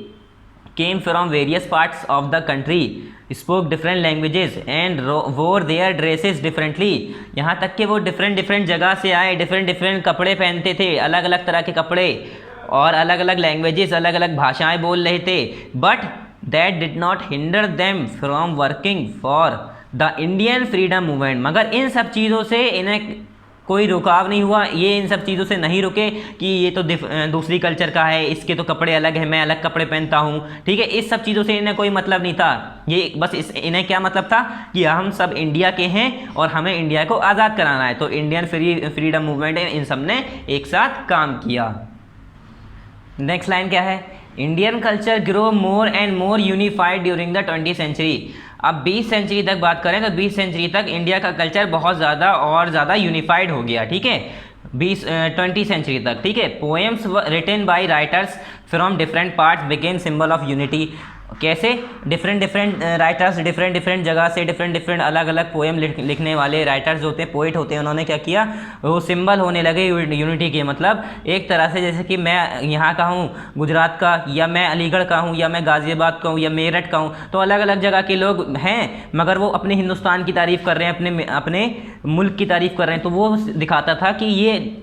came from various parts of the country, spoke different languages and wore their dresses differently। यहाँ तक कि वो डिफरेंट डिफरेंट जगह से आए, डिफरेंट डिफरेंट कपड़े पहनते थे, अलग अलग तरह के कपड़े, और अलग अलग लैंग्वेजेस, अलग अलग भाषाएं बोल रहे थे। But that did not hinder them from working for the Indian freedom movement. मगर इन सब चीज़ों से इन्हें कोई रुकाव नहीं हुआ, ये इन सब चीज़ों से नहीं रुके कि ये तो दूसरी कल्चर का है, इसके तो कपड़े अलग हैं, मैं अलग कपड़े पहनता हूँ। ठीक है, इस सब चीज़ों से इन्हें कोई मतलब नहीं था। ये बस इन्हें क्या मतलब था कि हम सब इंडिया के हैं और हमें इंडिया को आज़ाद कराना है। तो इंडियन फ्रीडम मूवमेंट इन सब ने एक साथ काम किया। नेक्स्ट लाइन क्या है, Indian culture grow more and more unified during the 20th century. अब 20 सेंचुरी तक बात करें तो 20 सेंचुरी तक इंडिया का कल्चर बहुत ज़्यादा और ज़्यादा यूनिफाइड हो गया। ठीक है, 20 सेंचुरी तक। ठीक है, poems written by writers from different parts became symbol of unity. कैसे, different different writers, different different जगह से डिफरेंट डिफरेंट अलग अलग पोएम लिखने वाले राइटर्स होते हैं, पोइट होते हैं, उन्होंने क्या किया, वो सिंबल होने लगे यूनिटी के। मतलब एक तरह से जैसे कि मैं यहाँ का हूँ गुजरात का, या मैं अलीगढ़ का हूँ, या मैं गाज़ियाबाद का हूँ, या मेरठ का हूँ, तो अलग अलग जगह के लोग हैं मगर वो अपने हिंदुस्तान की तारीफ़ कर रहे हैं, अपने मुल्क की तारीफ़ कर रहे हैं। तो वो दिखाता था कि ये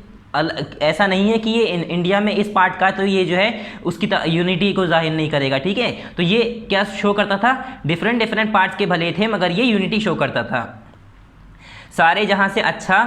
ऐसा नहीं है कि ये इंडिया में इस पार्ट का, तो ये जो है उसकी यूनिटी को जाहिर नहीं करेगा। ठीक है, तो ये क्या शो करता था, डिफरेंट डिफरेंट पार्ट्स के भले थे मगर ये यूनिटी शो करता था। सारे जहाँ से अच्छा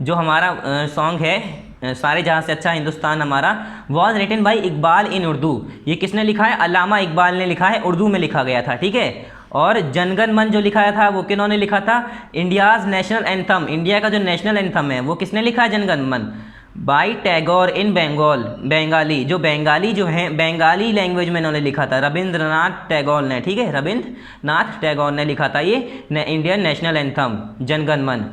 जो हमारा सॉन्ग है, सारे जहाँ से अच्छा हिंदुस्तान हमारा, वॉज रिटन बाई इकबाल इन उर्दू। ये किसने लिखा है, अल्लामा इकबाल ने लिखा है, उर्दू में लिखा गया था। ठीक है, और जनगण मन जो लिखाया था वो किन्होंने लिखा था, इंडियाज़ नेशनल एंथम, इंडिया का जो नेशनल एंथम है वो किसने लिखा है, जनगण मन, बाई टैगोर इन बंगाली, जो बंगाली जो है बंगाली लैंग्वेज में इन्होंने लिखा था, रविंद्रनाथ टैगोर ने। ठीक है, रविंद्रनाथ टैगोर ने लिखा था ये इंडियन नेशनल एंथम जनगण मन।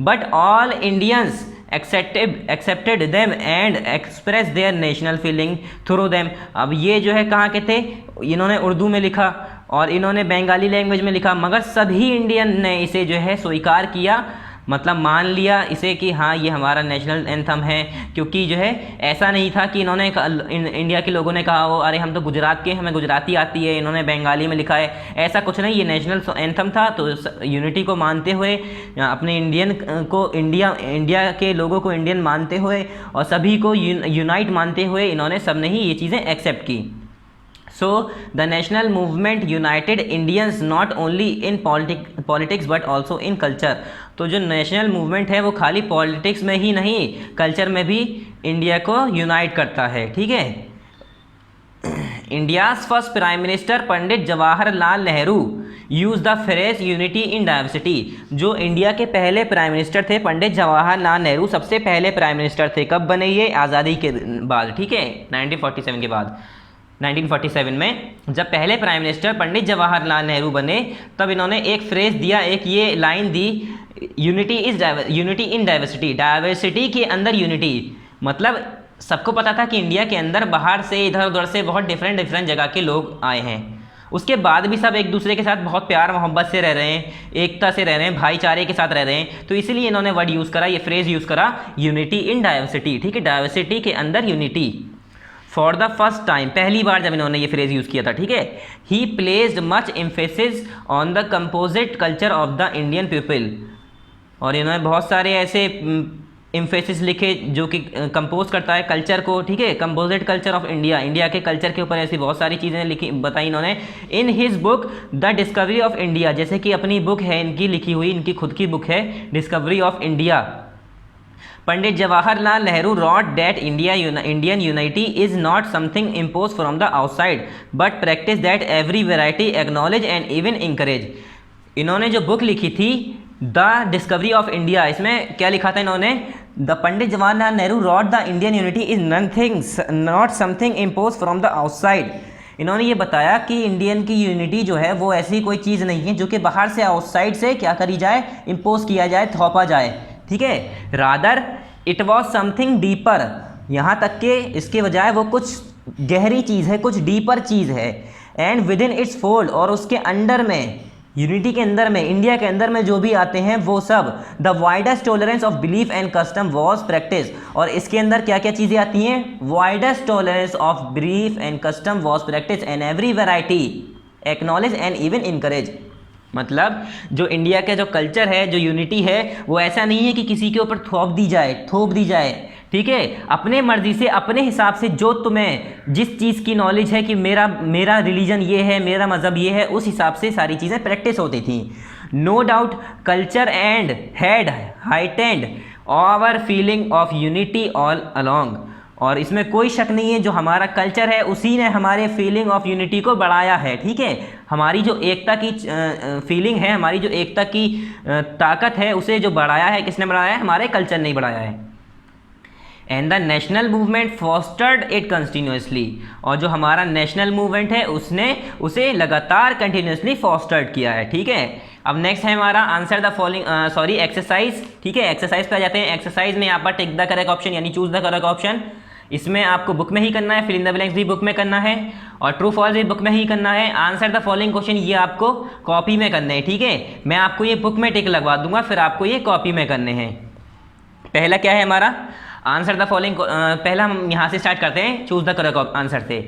But all Indians accepted them and express their national feeling through them. अब ये जो है कहाँ के थे, इन्होंने उर्दू में लिखा और इन्होंने बंगाली लैंग्वेज में लिखा, मगर सभी इंडियन ने इसे जो है स्वीकार किया, मतलब मान लिया इसे कि हाँ ये हमारा नेशनल एंथम है। क्योंकि जो है ऐसा नहीं था कि इन्होंने इंडिया के लोगों ने कहा वो अरे हम तो गुजरात के, हमें गुजराती आती है, इन्होंने बंगाली में लिखा है, ऐसा कुछ नहीं। ये नेशनल एंथम था, तो यूनिटी को मानते हुए, अपने इंडियन को इंडिया के लोगों को इंडियन मानते हुए और सभी को यूनाइट मानते हुए इन्होंने सब ने ही ये चीज़ें एक्सेप्ट की। So the national movement united Indians not only in politics but also in culture। तो जो नेशनल मूवमेंट है वो खाली पॉलिटिक्स में ही नहीं, कल्चर में भी इंडिया को यूनाइट करता है। ठीक है, India's first prime minister Pandit Jawaharlal Nehru use the phrase unity in diversity. जो इंडिया के पहले प्राइम मिनिस्टर थे पंडित जवाहरलाल नेहरू, सबसे पहले प्राइम मिनिस्टर थे। कब बने ये, आज़ादी के बाद। ठीक है, 1947 के बाद। 1947 में जब पहले प्राइम मिनिस्टर पंडित जवाहरलाल नेहरू बने, तब इन्होंने एक फ्रेज दिया, एक ये line the, unity in diversity, diversity के अंदर यूनिटी। मतलब सबको पता था कि इंडिया के अंदर बाहर से इधर उधर से बहुत डिफरेंट जगह के लोग आए हैं, उसके बाद भी सब एक दूसरे के साथ बहुत प्यार मोहब्बत से रह रहे हैं, एकता से रह रहे हैं, भाईचारे के साथ रह रहे हैं। तो इसीलिए इन्होंने वर्ड यूज़ करा, ये फ्रेज यूज़ करा, यूनिटी इन डाइवर्सिटी। ठीक है, डाइवर्सिटी के अंदर unity. For the first time, पहली बार जब इन्होंने ये फ्रेज यूज़ किया था। ठीक है, ही placed much emphasis on the composite culture of the Indian people. और इन्होंने बहुत सारे ऐसे एम्फेसिस लिखे जो कि कंपोज करता है कल्चर को। ठीक है, composite culture of India, India के कल्चर के ऊपर ऐसी बहुत सारी चीज़ें लिखी बताई इन्होंने। In his book the discovery of India, जैसे कि अपनी बुक है इनकी लिखी हुई, इनकी खुद की बुक है discovery of India. Pandit Jawaharlal Nehru wrote that Indian unity is not something imposed from the outside, but practice that every variety acknowledge and even encourage। इन्होंने जो बुक लिखी थी द डिस्कवरी ऑफ इंडिया, इसमें क्या लिखा था इन्होंने, the Pandit Jawaharlal Nehru wrote the Indian unity is not something imposed from the outside। इन्होंने ये बताया कि इंडियन की यूनिटी जो है वो ऐसी कोई चीज़ नहीं है जो कि बाहर से आउटसाइड से क्या करी जाए, इम्पोज किया जाए, थोपा जाए। ठीक है, rather it was something deeper, यहाँ तक कि इसके बजाय वो कुछ गहरी चीज़ है, कुछ डीपर चीज़ है। And with in its fold, और उसके अंडर में, यूनिटी के अंदर में, इंडिया के अंदर में जो भी आते हैं वो सब, the widest tolerance of belief and custom was practice. और इसके अंदर क्या क्या चीज़ें आती हैं, widest tolerance of belief and custom was practice and every variety acknowledge and even encourage. मतलब जो इंडिया का जो कल्चर है, जो यूनिटी है, वो ऐसा नहीं है कि किसी के ऊपर थोप दी जाए। ठीक है, अपने मर्जी से, अपने हिसाब से, जो तुम्हें जिस चीज़ की नॉलेज है कि मेरा रिलीजन ये है, मेरा मज़हब ये है, उस हिसाब से सारी चीज़ें प्रैक्टिस होती थी। No doubt culture and had heightened our feeling of unity all along. और इसमें कोई शक नहीं है, जो हमारा कल्चर है उसी ने हमारे फीलिंग ऑफ यूनिटी को बढ़ाया है। ठीक है, हमारी जो एकता की फीलिंग है, हमारी जो एकता की ताकत है, उसे जो बढ़ाया है, किसने बढ़ाया है, हमारे कल्चर ने ही बढ़ाया है। And the national movement fostered it continuously, और जो हमारा नेशनल मूवमेंट है उसने उसे लगातार कंटिन्यूसली फॉस्टर्ड किया है। ठीक है, अब नेक्स्ट है हमारा आंसर द फॉलोइंग एक्सरसाइज। ठीक है, एक्सरसाइज पे आ जाते हैं। एक्सरसाइज में यहाँ पर टिक द करेक्ट ऑप्शन यानी चूज द करेक्ट ऑप्शन, इसमें आपको बुक में ही करना है, फिल इन द ब्लैंक्स भी बुक में करना है, और ट्रू फॉल्स भी बुक में ही करना है। आंसर द फॉलोइंग क्वेश्चन ये आपको कॉपी में करने हैं। ठीक है, मैं आपको ये बुक में टिक लगवा दूंगा, फिर आपको ये कॉपी में करने हैं। पहला क्या है हमारा, आंसर द फॉलोइंग, पहला हम यहाँ से स्टार्ट करते हैं चूज द करेक्ट आंसर से।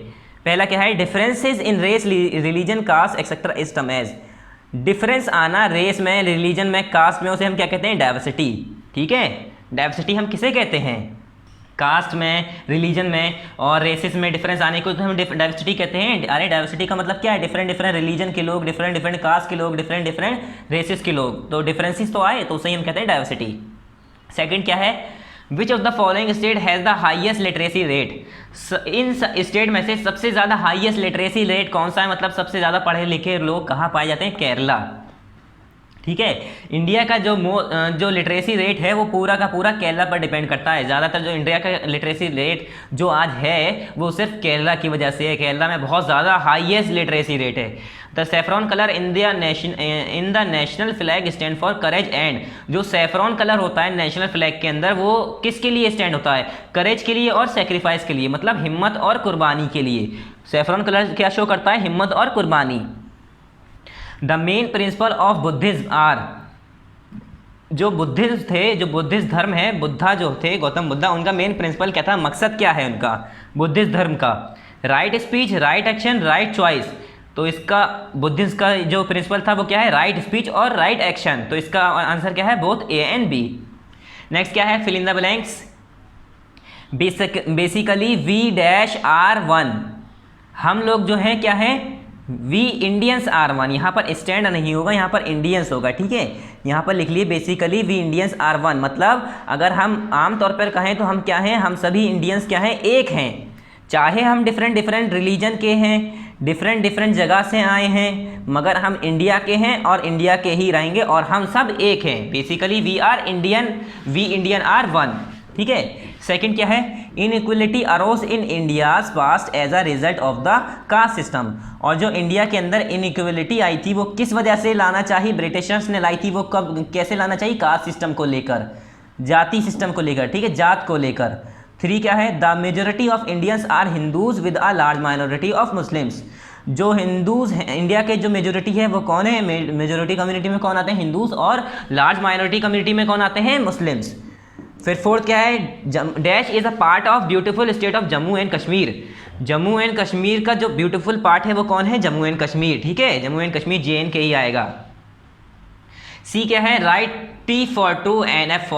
पहला क्या है, differences in race, religion, caste etcetera is term as. Difference आना रेस में, रिलीजन में, कास्ट में, उसे हम क्या कहते हैं, डाइवर्सिटी। ठीक है, डाइवर्सिटी हम किसे कहते हैं, कास्ट में, रिलीजन में और रेसेस में डिफरेंस आने को तो हम डाइवर्सिटी कहते हैं। अरे डाइवर्सिटी का मतलब क्या है, डिफरेंट रिलीजन के लोग, डिफरेंट कास्ट के लोग, डिफरेंट रेसेस के लोग, तो डिफरेंसेस तो आए, तो उसे हम कहते हैं डाइवर्सिटी। सेकंड क्या है, which of the following state has the highest literacy rate. In state में से सबसे ज़्यादा हाईएस्ट लिटरेसी रेट कौन सा है, मतलब सबसे ज़्यादा पढ़े लिखे लोग कहाँ पाए जाते हैं, केरला। ठीक है, इंडिया का जो लिटरेसी रेट है वो पूरा का पूरा केरला पर डिपेंड करता है। ज़्यादातर जो इंडिया का लिटरेसी रेट जो आज है वो सिर्फ केरला की वजह से है। केरला में बहुत ज़्यादा हाईएस्ट लिटरेसी रेट है। The saffron colour in the national flag stand for courage and, जो सेफ्रॉन कलर होता है नेशनल फ्लैग के अंदर वो किसके लिए स्टैंड होता है, करेज के लिए और सेक्रीफाइस के लिए, मतलब हिम्मत और कुर्बानी के लिए। सेफ्रॉन कलर क्या शो करता है, हिम्मत और कुर्बानी। The main principle of Buddhism are, जो बुद्धिज्म थे, जो बुद्धिस्ट धर्म है, बुद्धा जो थे, गौतम बुद्धा, उनका मेन प्रिंसिपल क्या था, मकसद क्या है उनका बुद्धिस्ट धर्म का, right speech, right action, right choice. तो इसका बुद्धिज्म का जो प्रिंसिपल था वो क्या है, राइट स्पीच और राइट एक्शन। तो इसका आंसर क्या है, both A and B. Next क्या है, fill in the blanks. Basically we dash are one, हम लोग जो हैं क्या है, वी इंडियंस आर वन। यहाँ पर स्टैंड नहीं होगा, यहाँ पर इंडियंस होगा। ठीक है, यहाँ पर लिख लिए basically we Indians are one, मतलब अगर हम आम तौर पर कहें तो हम क्या हैं, हम सभी इंडियंस क्या हैं, एक हैं। चाहे हम डिफरेंट रिलीजन के हैं, डिफरेंट जगह से आए हैं, मगर हम इंडिया के हैं और इंडिया के ही रहेंगे और हम सब एक हैं। Basically we Indian are one. ठीक है, सेकंड क्या है, inequality arose in India's past as a result of the caste system. और जो इंडिया के अंदर इनइक्वलिटी आई थी वो किस वजह से लाना चाहिए, ब्रिटिशर्स ने लाई थी, वो कब कैसे लाना चाहिए, कास्ट सिस्टम को लेकर, जाति सिस्टम को लेकर, ठीक है, जात को लेकर। 3 क्या है, the majority of Indians are Hindus with a large minority of Muslims. जो हिंदूज हैं इंडिया के, जो मेजोरिटी है वो कौन है, मेजोरिटी कम्युनिटी में कौन आते हैं, हिंदूज, और लार्ज माइनॉरिटी कम्युनिटी में कौन आते हैं, मुस्लिम्स। फिर 4th क्या है, dash is a part of beautiful state of Jammu and Kashmir. Jammu and Kashmir का जो ब्यूटीफुल पार्ट है वो कौन है, जम्मू एंड कश्मीर, ठीक है, जम्मू एंड कश्मीर JNK ही आएगा। सी क्या है, right T for true and F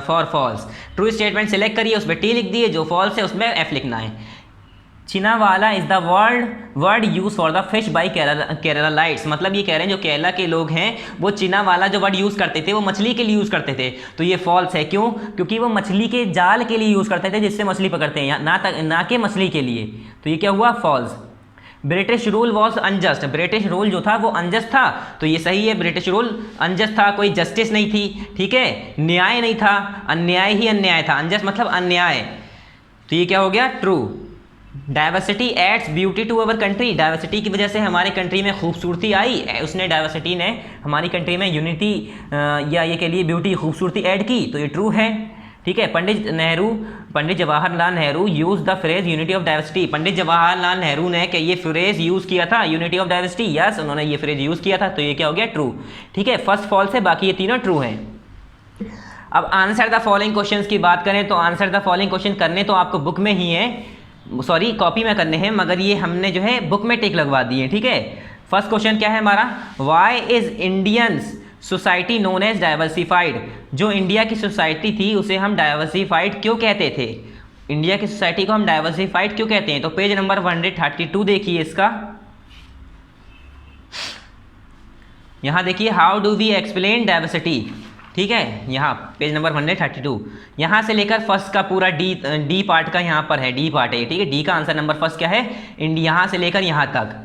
for false. True statement select करिए, उस पर T लिख दिए, जो फॉल्स है उसमें F लिखना है। Cheenavala is the word use for the fish by Keralites. मतलब ये कह रहे हैं जो केरला के लोग हैं वो चिनावाला जो वर्ड यूज़ करते थे वो मछली के लिए यूज़ करते थे, तो ये फॉल्स है। क्यों, क्योंकि वो मछली के जाल के लिए यूज़ करते थे जिससे मछली पकड़ते हैं, ना कि मछली के लिए, तो ये क्या हुआ, false. British rule was unjust. British rule जो था वो अनजस्ट था, तो ये सही है, ब्रिटिश रूल अनजस्ट था, कोई जस्टिस नहीं थी, ठीक है, न्याय नहीं था, अन्याय ही अन्याय था, अनजस्ट मतलब अन्याय, तो ये क्या हो गया, true. Diversity aids beauty to our country. Diversity की वजह से हमारे कंट्री में खूबसूरती आई, उसने डाइवर्सिटी ने हमारी कंट्री में यूनिटी या ये के लिए ब्यूटी खूबसूरती ऐड की, तो ये ट्रू है, ठीक है। Pandit Jawaharlal Nehru use the phrase unity of diversity. Pandit Jawaharlal Nehru ने क्या ये फ्रेज यूज़ किया था, यूनिटी ऑफ डाइवर्सिटी, यस उन्होंने ये फ्रेज यूज़ किया था, तो ये क्या हो गया, ट्रू, ठीक है। फर्स्ट फॉल्स है, बाकी ये तीनों ट्रू हैं। अब आंसर द फॉलोइंग क्वेश्चंस की बात करें तो आंसर द फॉलोइंग क्वेश्चन करने तो आपको बुक में ही है, सॉरी कॉपी में करने हैं, मगर ये हमने जो है बुक में टिक लगवा दिए, ठीक है। फर्स्ट क्वेश्चन क्या है हमारा, why is Indians society known as diversified. जो इंडिया की सोसाइटी थी उसे हम डाइवर्सिफाइड क्यों कहते थे, इंडिया की सोसाइटी को हम डाइवर्सिफाइड क्यों कहते हैं, तो पेज नंबर 132 देखिए इसका, यहाँ देखिए, how do we explain diversity, ठीक है, यहाँ पेज नंबर 132, यहाँ से लेकर फर्स्ट का पूरा डी पार्ट का यहाँ पर है, डी पार्ट है, ठीक है। डी का आंसर नंबर फर्स्ट क्या है, यहाँ से लेकर यहाँ तक,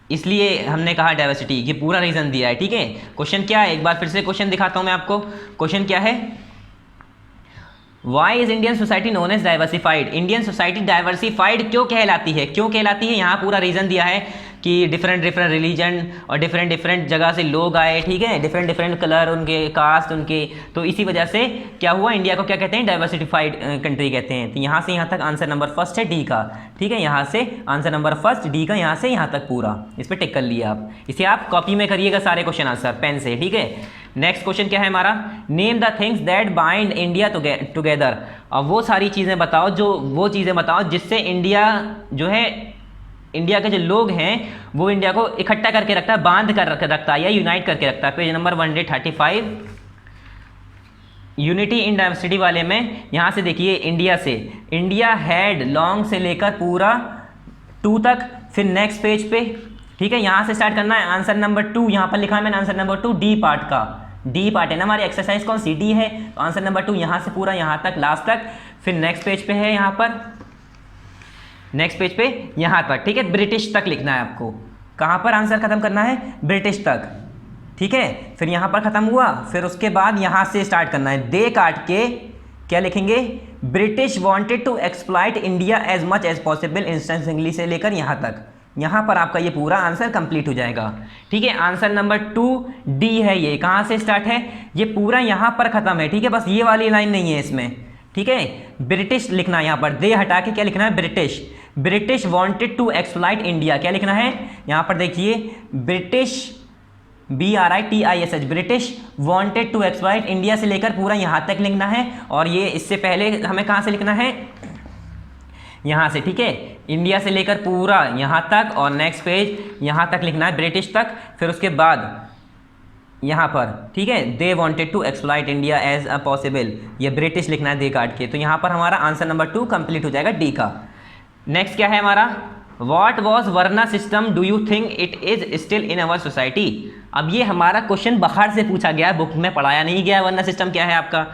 इसलिए हमने कहा डाइवर्सिटी, ये पूरा रीजन दिया है, ठीक है। क्वेश्चन क्या है, एक बार फिर से क्वेश्चन दिखाता हूँ मैं आपको। क्वेश्चन क्या है, why is Indian society known as diversified. Indian society diversified क्यों कहलाती है, क्यों कहलाती है, यहाँ पूरा रीजन दिया है कि डिफरेंट रिलीजन और डिफरेंट जगह से लोग आए, ठीक है, डिफरेंट कलर उनके, कास्ट उनके, तो इसी वजह से क्या हुआ, इंडिया को क्या कहते हैं, डाइवर्सिफाइड कंट्री कहते हैं। तो यहाँ से यहाँ तक आंसर नंबर फर्स्ट है डी का, ठीक है, यहाँ से आंसर नंबर फर्स्ट डी का, यहाँ से यहाँ तक पूरा, इस पर टिक कर लिया आप। इसे आप कॉपी में करिएगा सारे क्वेश्चन आंसर पेन से, ठीक है। नेक्स्ट क्वेश्चन क्या है हमारा, name the things that bind India together. अब वो सारी चीज़ें बताओ, वो चीज़ें बताओ जिससे इंडिया जो है, इंडिया के जो लोग हैं वो इंडिया को इकट्ठा करके रखता है, बांध कर रखता है या यूनाइट करके रखता है। Page number 135 unity in diversity वाले में, यहाँ से देखिए, इंडिया से, इंडिया हैड लॉन्ग से लेकर पूरा 2 तक, फिर नेक्स्ट पेज पे, ठीक है, यहाँ से स्टार्ट करना है। आंसर नंबर 2 यहाँ पर लिखा है मैंने, आंसर नंबर 2 डी पार्ट का, डी पार्ट है ना हमारी एक्सरसाइज, कौन सी, डी है, तो आंसर नंबर 2 यहाँ से पूरा यहाँ तक लास्ट तक, फिर नेक्स्ट पेज पे है, यहाँ पर नेक्स्ट पेज पे यहाँ तक, ठीक है, ब्रिटिश तक लिखना है आपको, कहाँ पर आंसर खत्म करना है, ब्रिटिश तक, ठीक है। फिर यहाँ पर खत्म हुआ, फिर उसके बाद यहाँ से स्टार्ट करना है, दे काट के क्या लिखेंगे, British wanted to exploit India as much as possible, इंस्टेंसिंगली से लेकर यहाँ तक, यहाँ पर आपका ये पूरा आंसर कंप्लीट हो जाएगा, ठीक है। आंसर नंबर 2 डी है, ये कहाँ से स्टार्ट है, ये पूरा यहाँ पर खत्म है, ठीक है, बस ये वाली लाइन नहीं है इसमें, ठीक है। ब्रिटिश लिखना है यहाँ पर, दे हटा के क्या लिखना है, British, British wanted to exploit India, क्या लिखना है यहाँ पर देखिए, British BRITISH, British wanted to exploit India से लेकर पूरा यहाँ तक लिखना है, और ये इससे पहले हमें कहाँ से लिखना है, यहाँ से, ठीक है, इंडिया से लेकर पूरा यहाँ तक, और नेक्स्ट पेज यहाँ तक लिखना है, ब्रिटिश तक, फिर उसके बाद यहाँ पर, ठीक है, they wanted to exploit India as a possible, ये ब्रिटिश लिखना है दे काट के, तो यहाँ पर हमारा आंसर नंबर 2 कंप्लीट हो जाएगा डी का। नेक्स्ट क्या है हमारा, what was varna system do you think it is still in our society. अब ये हमारा क्वेश्चन बाहर से पूछा गया है, बुक में पढ़ाया नहीं गया है। वर्ना सिस्टम क्या है आपका,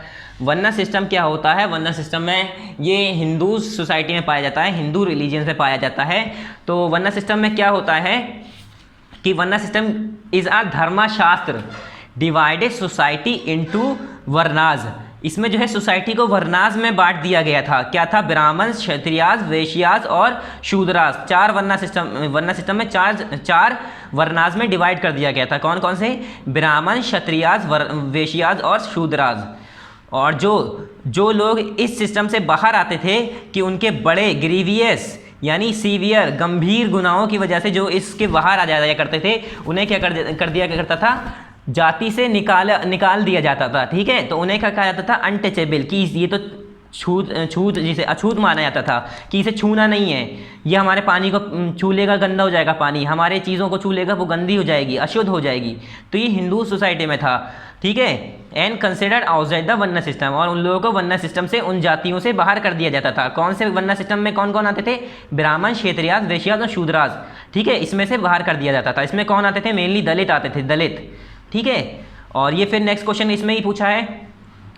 वर्ना सिस्टम क्या होता है, वर्ना सिस्टम में ये हिंदू सोसाइटी में पाया जाता है, हिंदू रिलीजन में पाया जाता है। तो वर्ना सिस्टम में क्या होता है कि वर्ना सिस्टम इज अ धर्मशास्त्र डिवाइडेड सोसाइटी इनटू वर्नाज। इसमें जो है सोसाइटी को वर्णास में बांट दिया गया था। क्या था? ब्राह्मण, क्षत्रियास, वैश्यास और शूद्रास। चार वर्ण सिस्टम में चार वर्णास में डिवाइड कर दिया गया था। कौन कौन से? ब्राह्मण, क्षत्रियास, वैश्यास और शूद्रास। और जो लोग इस सिस्टम से बाहर आते थे कि उनके बड़े ग्रीवियस यानी सीवियर गंभीर गुनाहों की वजह से जो इसके बाहर आ जाया करते थे, उन्हें क्या कर दिया करता था? जाति से निकाल दिया जाता था। ठीक है, तो उन्हें क्या कहा जाता था? अनटचेबल, कि ये तो छूत जिसे अछूत माना जाता था कि इसे छूना नहीं है, ये हमारे पानी को छू लेगा गंदा हो जाएगा पानी, हमारे चीज़ों को छू लेगा वो गंदी हो जाएगी, अशुद्ध हो जाएगी। तो ये हिंदू सोसाइटी में था। ठीक है, एंड कंसिडर्ड आउटसाइड द वर्ण सिस्टम, और उन लोगों को वर्ण सिस्टम से, उन जातियों से बाहर कर दिया जाता था। कौन से वर्ण सिस्टम में कौन कौन आते थे? ब्राह्मण, क्षेत्रियास, वैश्यास और शूद्रास। ठीक है, इसमें से बाहर कर दिया जाता था। इसमें कौन आते थे? मेनली दलित आते थे, दलित। ठीक है, और ये फिर नेक्स्ट क्वेश्चन इसमें ही पूछा है,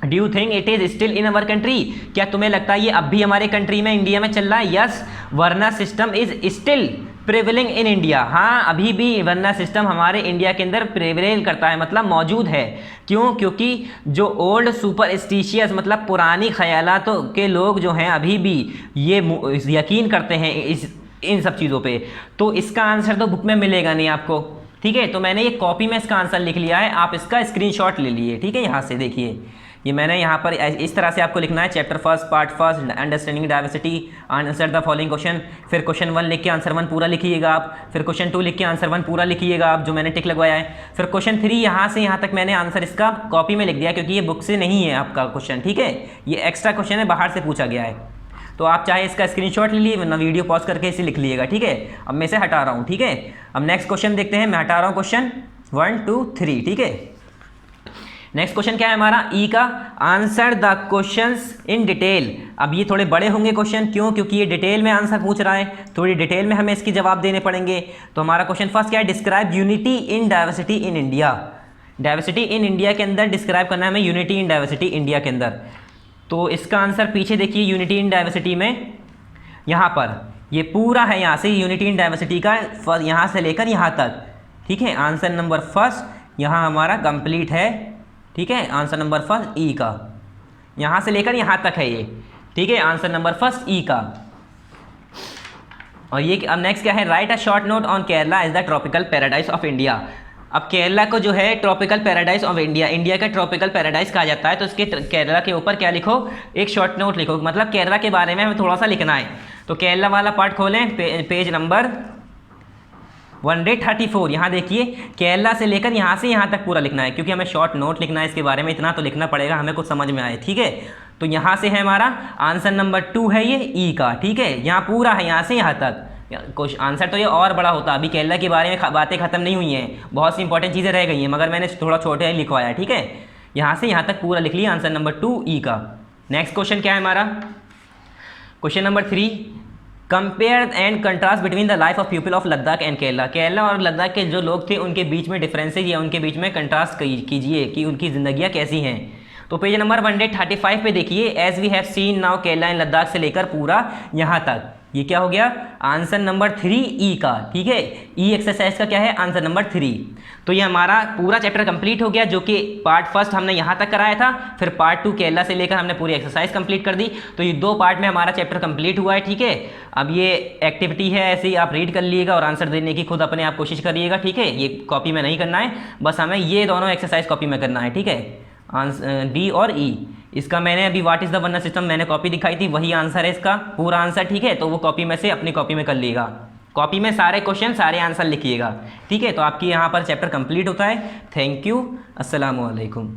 do you think it is still in our country? क्या तुम्हें लगता है ये अब भी हमारे कंट्री में, इंडिया में चल रहा है? Yes, varna system is still prevailing in India. हाँ, अभी भी वर्ना सिस्टम हमारे इंडिया के अंदर प्रिवेल करता है, मतलब मौजूद है। क्यों? क्योंकि जो ओल्ड सुपरस्टिशियस मतलब पुरानी ख्यालातों के लोग जो हैं अभी भी ये यकीन करते हैं इन सब चीज़ों पे। तो इसका आंसर तो बुक में मिलेगा नहीं आपको। ठीक है, तो मैंने ये कॉपी में इसका आंसर लिख लिया है, आप इसका स्क्रीनशॉट ले लिए। ठीक है, यहाँ से देखिए, ये मैंने यहाँ पर इस तरह से आपको लिखना है, chapter first, part first, understanding diversity, answer the following question. फिर क्वेश्चन 1 लिख के आंसर 1 पूरा लिखिएगा आप, फिर क्वेश्चन 2 लिख के आंसर 1 पूरा लिखिएगा आप, जो मैंने टिक लगवाया है। फिर क्वेश्चन 3 यहाँ से यहाँ तक मैंने आंसर इसका कॉपी में लिख दिया, क्योंकि ये बुक से नहीं है आपका क्वेश्चन। ठीक है, ये एक्स्ट्रा क्वेश्चन है, बाहर से पूछा गया है। तो आप चाहे इसका स्क्रीनशॉट ले लिए, वरना वीडियो पॉज करके इसे लिख लीजिएगा। ठीक है, अब मैं इसे हटा रहा हूँ। ठीक है, अब नेक्स्ट क्वेश्चन देखते हैं। मैं हटा रहा हूँ क्वेश्चन 1 2 3। ठीक है, नेक्स्ट क्वेश्चन क्या है हमारा? ई का, answer the questions in detail. अब ये थोड़े बड़े होंगे क्वेश्चन, क्यों? क्योंकि ये डिटेल में आंसर पूछ रहा है, थोड़ी डिटेल में हमें इसकी जवाब देने पड़ेंगे। तो हमारा क्वेश्चन फर्स्ट क्या है? Describe unity in diversity in India. Diversity in India के अंदर डिस्क्राइब करना है हमें यूनिटी इन डाइवर्सिटी इंडिया के अंदर। तो इसका आंसर पीछे देखिए, यूनिटी इन डाइवर्सिटी में यहाँ पर ये पूरा है, यहाँ से यूनिटी इन डाइवर्सिटी का यहाँ से लेकर यहाँ तक। ठीक है, आंसर नंबर फर्स्ट यहाँ हमारा कंप्लीट है। ठीक है, आंसर नंबर फर्स्ट ई का, यहाँ से लेकर यहाँ तक है ये। ठीक है, आंसर नंबर फर्स्ट ई का। और ये अब नेक्स्ट क्या है? Right a short note on Kerala is the tropical paradise of India. अब केरला को जो है tropical paradise of India, India का ट्रॉपिकल पैराडाइज कहा जाता है। तो इसके केरला के ऊपर क्या लिखो? एक शॉर्ट नोट लिखो, मतलब केरला के बारे में हमें थोड़ा सा लिखना है। तो केरला वाला पार्ट खोलें, पेज नंबर 134। यहाँ देखिए, केरला से लेकर यहाँ से यहाँ तक पूरा लिखना है, क्योंकि हमें शॉर्ट नोट लिखना है इसके बारे में, इतना तो लिखना पड़ेगा हमें कुछ समझ में आए। ठीक है, तो यहाँ से है हमारा आंसर नंबर 2 है ये ई का। ठीक है, यहाँ पूरा है, यहाँ से यहाँ तक। कुछ आंसर तो ये और बड़ा होता, अभी केरला के बारे में बातें खत्म नहीं हुई हैं, बहुत सी इंपॉर्टेंट चीज़ें रह गई हैं, मगर मैंने थोड़ा छोटे ही लिखवाया है। ठीक है, यहाँ से यहाँ तक पूरा लिख लिया, आंसर नंबर 2 ई का। नेक्स्ट क्वेश्चन क्या है हमारा? Question number 3, compare and contrast between the life of people of Ladakh and Kerala. Kerala और लद्दाख के जो लोग थे उनके बीच में डिफरेंसेज या उनके बीच में कंट्रास्ट कीजिए कि उनकी ज़िंदगियाँ कैसी हैं। तो पेज नंबर 135 पे देखिए, as we have seen now Kerala and Ladakh से लेकर पूरा यहाँ तक, ये क्या हो गया? आंसर नंबर 3 ई का। ठीक है, ई एक्सरसाइज का क्या है? Answer number 3। तो ये हमारा पूरा चैप्टर कंप्लीट हो गया, जो कि पार्ट फर्स्ट हमने यहाँ तक कराया था, फिर पार्ट 2 केरला से लेकर हमने पूरी एक्सरसाइज कंप्लीट कर दी। तो ये 2 पार्ट में हमारा चैप्टर कंप्लीट हुआ है। ठीक है, अब ये एक्टिविटी है, ऐसे ही आप रीड कर लीजिएगा और आंसर देने की खुद अपने आप कोशिश करिएगा। ठीक है, ये कॉपी में नहीं करना है, बस हमें ये दोनों एक्सरसाइज कॉपी में करना है। ठीक है, डी और ई। इसका मैंने अभी व्हाट इज़ द वर्ण सिस्टम मैंने कॉपी दिखाई थी, वही आंसर है इसका पूरा आंसर। ठीक है, तो वो कॉपी में से अपनी कॉपी में कर लीजिएगा, कॉपी में सारे क्वेश्चन सारे आंसर लिखिएगा। ठीक है, तो आपकी यहाँ पर चैप्टर कंप्लीट होता है। थैंक यू, अस्सलाम वालेकुम।